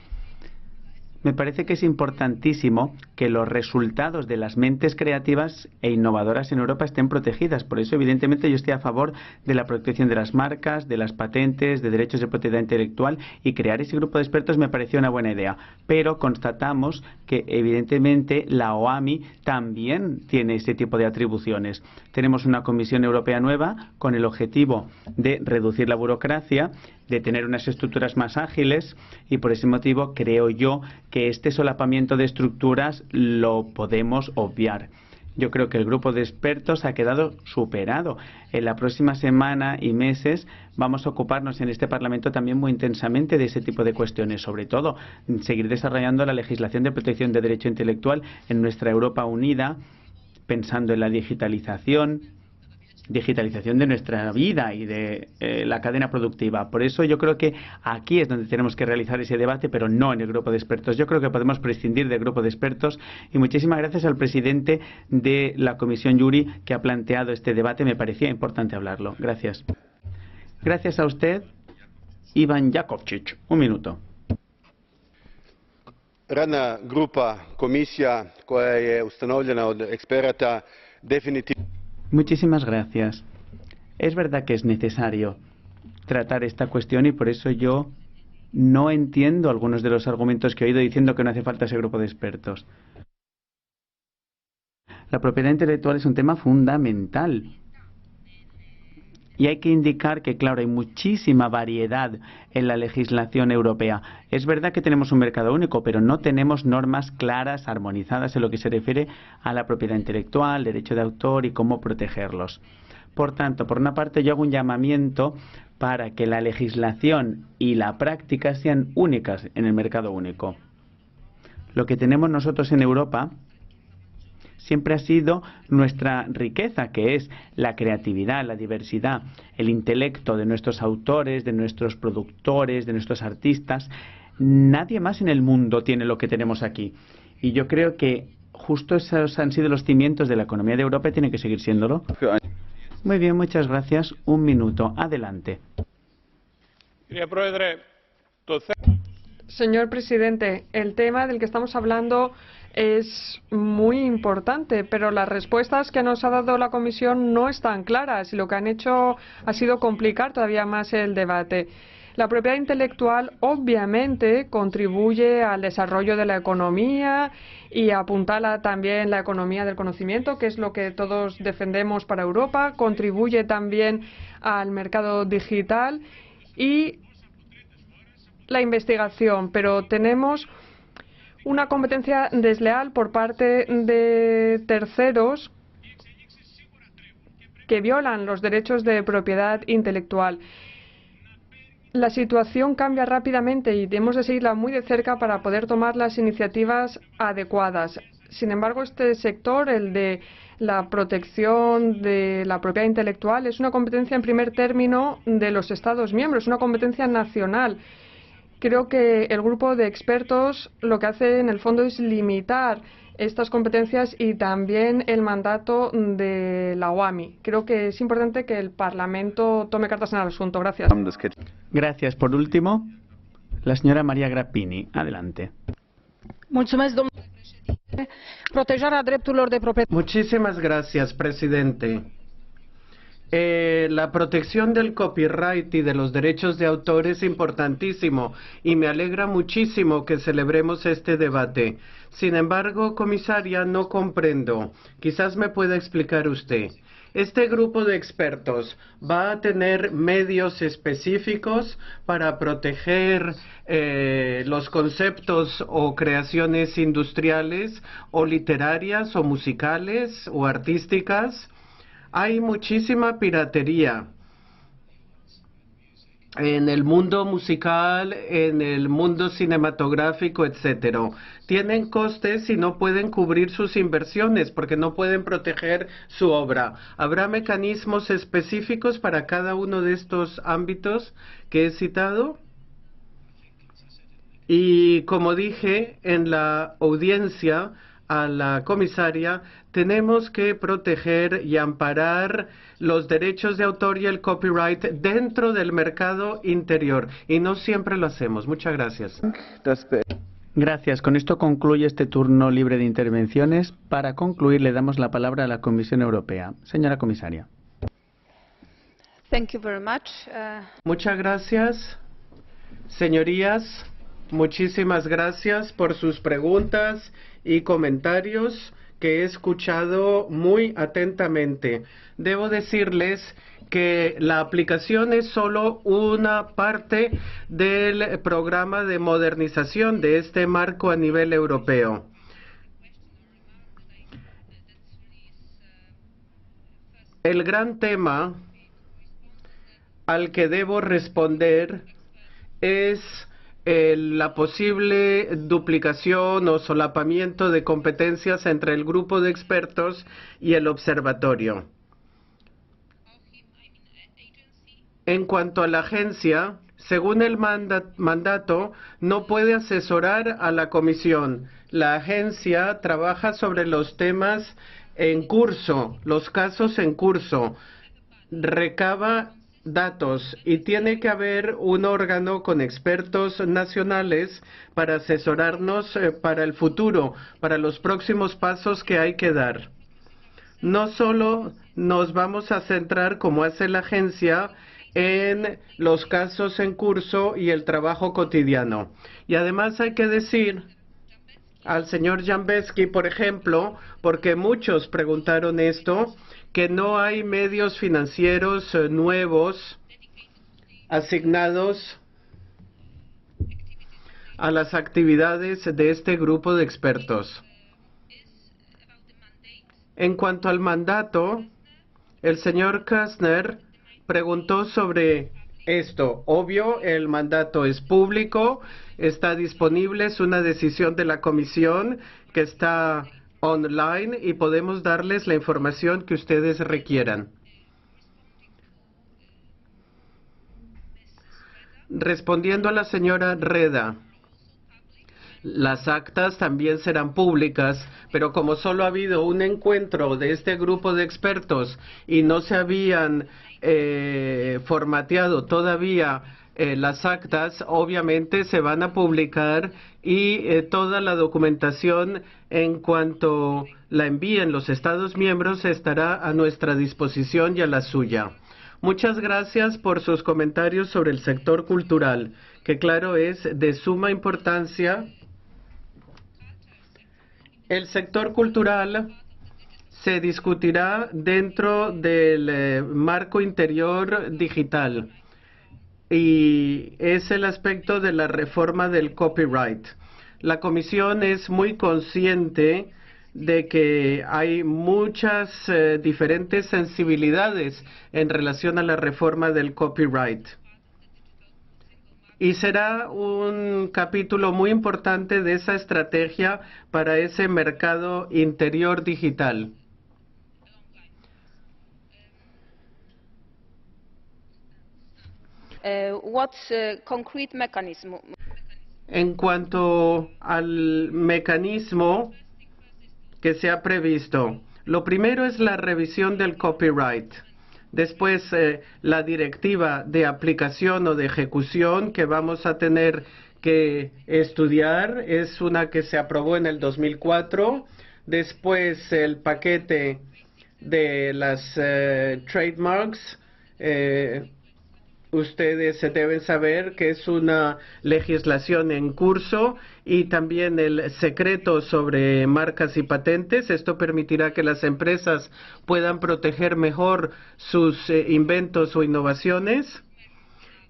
Me parece que es importantísimo que los resultados de las mentes creativas e innovadoras en Europa estén protegidas. Por eso, evidentemente, yo estoy a favor de la protección de las marcas, de las patentes, de derechos de propiedad intelectual, y crear ese grupo de expertos me pareció una buena idea. Pero constatamos que, evidentemente, la OAMI también tiene ese tipo de atribuciones. Tenemos una Comisión Europea nueva con el objetivo de reducir la burocracia, de tener unas estructuras más ágiles, y por ese motivo creo yo que este solapamiento de estructuras lo podemos obviar. Yo creo que el grupo de expertos ha quedado superado. En la próxima semana y meses vamos a ocuparnos en este Parlamento también muy intensamente de ese tipo de cuestiones, sobre todo seguir desarrollando la legislación de protección de derecho intelectual en nuestra Europa unida, pensando en la digitalización de nuestra vida y de la cadena productiva. Por eso yo creo que aquí es donde tenemos que realizar ese debate, pero no en el grupo de expertos. Yo creo que podemos prescindir del grupo de expertos, y muchísimas gracias al presidente de la Comisión Juri que ha planteado este debate. Me parecía importante hablarlo. Gracias. Gracias a usted. Ivan Jakovčić, un minuto. Radna grupa, komisija koja je ustanovljena od eksperata definitivno. Muchísimas gracias. Es verdad que es necesario tratar esta cuestión, y por eso yo no entiendo algunos de los argumentos que he oído diciendo que no hace falta ese grupo de expertos. La propiedad intelectual es un tema fundamental. Y hay que indicar que, claro, hay muchísima variedad en la legislación europea. Es verdad que tenemos un mercado único, pero no tenemos normas claras, armonizadas en lo que se refiere a la propiedad intelectual, derecho de autor y cómo protegerlos. Por tanto, por una parte, yo hago un llamamiento para que la legislación y la práctica sean únicas en el mercado único. Lo que tenemos nosotros en Europa siempre ha sido nuestra riqueza, que es la creatividad, la diversidad, el intelecto de nuestros autores, de nuestros productores, de nuestros artistas. Nadie más en el mundo tiene lo que tenemos aquí. Y yo creo que justo esos han sido los cimientos de la economía de Europa y tiene que seguir siéndolo. Muy bien, muchas gracias. Un minuto. Adelante. Señor presidente, el tema del que estamos hablando es muy importante, pero las respuestas que nos ha dado la Comisión no están claras y lo que han hecho ha sido complicar todavía más el debate. La propiedad intelectual obviamente contribuye al desarrollo de la economía y apuntala también la economía del conocimiento, que es lo que todos defendemos para Europa. Contribuye también al mercado digital y la investigación, pero tenemos una competencia desleal por parte de terceros que violan los derechos de propiedad intelectual. La situación cambia rápidamente y debemos de seguirla muy de cerca para poder tomar las iniciativas adecuadas. Sin embargo, este sector, el de la protección de la propiedad intelectual, es una competencia en primer término de los Estados miembros, una competencia nacional. Creo que el grupo de expertos lo que hace en el fondo es limitar estas competencias y también el mandato de la OAMI. Creo que es importante que el Parlamento tome cartas en el asunto. Gracias. Gracias. Por último, la señora María Grappini. Adelante. Muchísimas gracias, presidente. La protección del copyright y de los derechos de autor es importantísimo y me alegra muchísimo que celebremos este debate. Sin embargo, comisaria, no comprendo. Quizás me pueda explicar usted. ¿Este grupo de expertos va a tener medios específicos para proteger los conceptos o creaciones industriales o literarias o musicales o artísticas? Hay muchísima piratería en el mundo musical, en el mundo cinematográfico, etcétera. Tienen costes y no pueden cubrir sus inversiones porque no pueden proteger su obra. ¿Habrá mecanismos específicos para cada uno de estos ámbitos que he citado? Y como dije en la audiencia a la comisaria, tenemos que proteger y amparar los derechos de autor y el copyright dentro del mercado interior. Y no siempre lo hacemos. Muchas gracias. Gracias. Con esto concluye este turno libre de intervenciones. Para concluir, le damos la palabra a la Comisión Europea. Señora comisaria. Muchas gracias. Señorías, muchísimas gracias por sus preguntas y comentarios que he escuchado muy atentamente. Debo decirles que la aplicación es solo una parte del programa de modernización de este marco a nivel europeo. El gran tema al que debo responder es la posible duplicación o solapamiento de competencias entre el grupo de expertos y el observatorio. En cuanto a la agencia, según el mandato, no puede asesorar a la comisión. La agencia trabaja sobre los temas en curso, los casos en curso, recaba datos y tiene que haber un órgano con expertos nacionales para asesorarnos para el futuro, para los próximos pasos que hay que dar. No solo nos vamos a centrar, como hace la agencia, en los casos en curso y el trabajo cotidiano. Y además hay que decir al señor Jambeski, por ejemplo, porque muchos preguntaron esto, que no hay medios financieros nuevos asignados a las actividades de este grupo de expertos. En cuanto al mandato, el señor Kastner preguntó sobre esto. Obvio, el mandato es público, está disponible, es una decisión de la comisión que está online y podemos darles la información que ustedes requieran. Respondiendo a la señora Reda, las actas también serán públicas, pero como solo ha habido un encuentro de este grupo de expertos y no se habían formateado todavía las actas, obviamente se van a publicar y toda la documentación en cuanto la envíen los Estados miembros estará a nuestra disposición y a la suya. Muchas gracias por sus comentarios sobre el sector cultural, que claro es de suma importancia. El sector cultural se discutirá dentro del marco interior digital y es el aspecto de la reforma del copyright. La Comisión es muy consciente de que hay muchas diferentes sensibilidades en relación a la reforma del copyright. Y será un capítulo muy importante de esa estrategia para ese mercado interior digital. En cuanto al mecanismo que se ha previsto, lo primero es la revisión del copyright. Después, la directiva de aplicación o de ejecución que vamos a tener que estudiar es una que se aprobó en el 2004. Después, el paquete de las trademarks, ustedes deben saber que es una legislación en curso, y también el secreto sobre marcas y patentes. Esto permitirá que las empresas puedan proteger mejor sus inventos o innovaciones.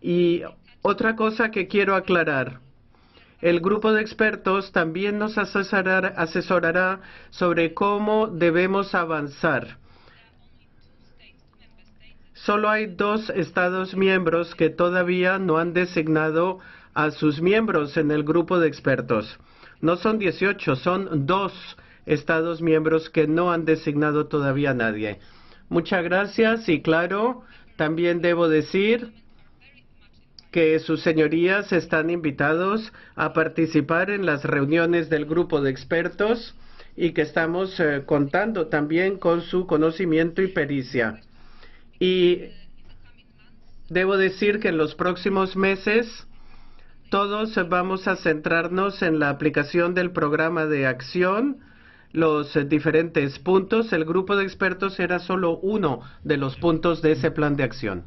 Y otra cosa que quiero aclarar: el grupo de expertos también nos asesorará sobre cómo debemos avanzar. Solo hay 2 Estados miembros que todavía no han designado a sus miembros en el grupo de expertos. No son 18, son 2 Estados miembros que no han designado todavía a nadie. Muchas gracias, y claro, también debo decir que sus señorías están invitados a participar en las reuniones del grupo de expertos y que estamos contando también con su conocimiento y pericia. Y debo decir que en los próximos meses todos vamos a centrarnos en la aplicación del programa de acción, los diferentes puntos. El grupo de expertos era solo uno de los puntos de ese plan de acción.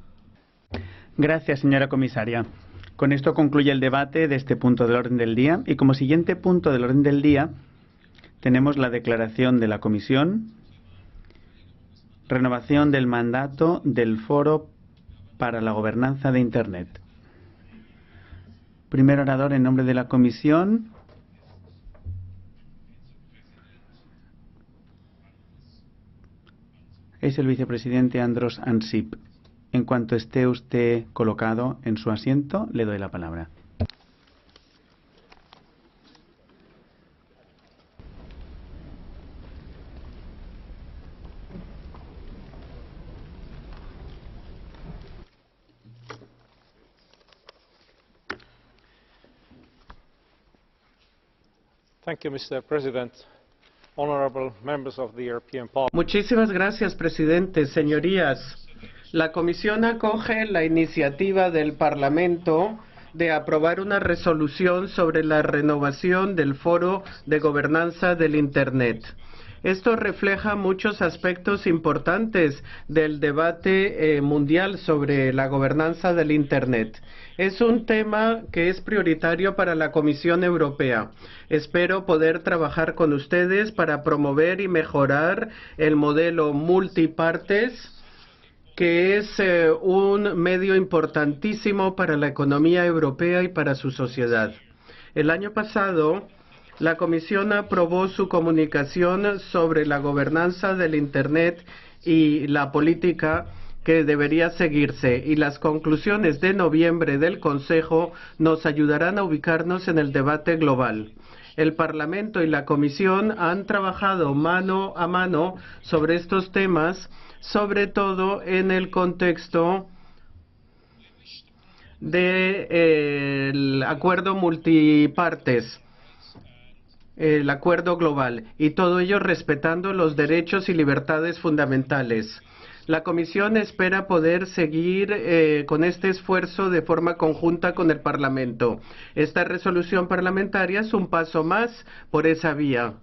Gracias, señora comisaria. Con esto concluye el debate de este punto del orden del día, y como siguiente punto del orden del día tenemos la declaración de la Comisión, renovación del mandato del Foro para la Gobernanza de Internet. Primer orador en nombre de la Comisión, es el vicepresidente Andros Ansip. En cuanto esté usted colocado en su asiento, le doy la palabra. Mr. President, honorable members of the European Parliament. Muchísimas gracias, presidente. Señorías, la Comisión acoge la iniciativa del Parlamento de aprobar una resolución sobre la renovación del Foro de Gobernanza del Internet. Esto refleja muchos aspectos importantes del debate mundial sobre la gobernanza del Internet. Es un tema que es prioritario para la Comisión Europea. Espero poder trabajar con ustedes para promover y mejorar el modelo multipartes, que es un medio importantísimo para la economía europea y para su sociedad. El año pasado, la Comisión aprobó su comunicación sobre la gobernanza del Internet y la política que debería seguirse, y las conclusiones de noviembre del Consejo nos ayudarán a ubicarnos en el debate global. El Parlamento y la Comisión han trabajado mano a mano sobre estos temas, sobre todo en el contexto del acuerdo multipartes, el acuerdo global, y todo ello respetando los derechos y libertades fundamentales. La Comisión espera poder seguir con este esfuerzo de forma conjunta con el Parlamento. Esta resolución parlamentaria es un paso más por esa vía,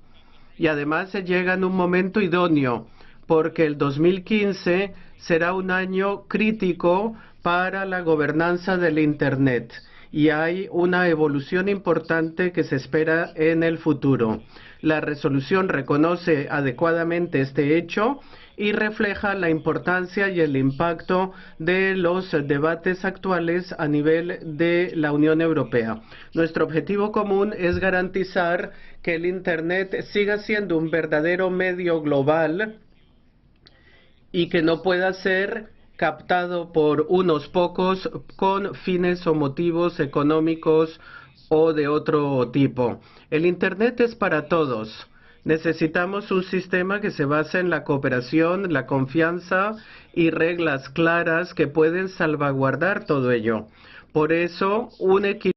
y además se llega en un momento idóneo, porque el 2015 será un año crítico para la gobernanza del Internet, y hay una evolución importante que se espera en el futuro. La resolución reconoce adecuadamente este hecho y refleja la importancia y el impacto de los debates actuales a nivel de la Unión Europea. Nuestro objetivo común es garantizar que el Internet siga siendo un verdadero medio global y que no pueda ser captado por unos pocos con fines o motivos económicos o de otro tipo. El Internet es para todos. Necesitamos un sistema que se base en la cooperación, la confianza y reglas claras que pueden salvaguardar todo ello. Por eso, un equilibrio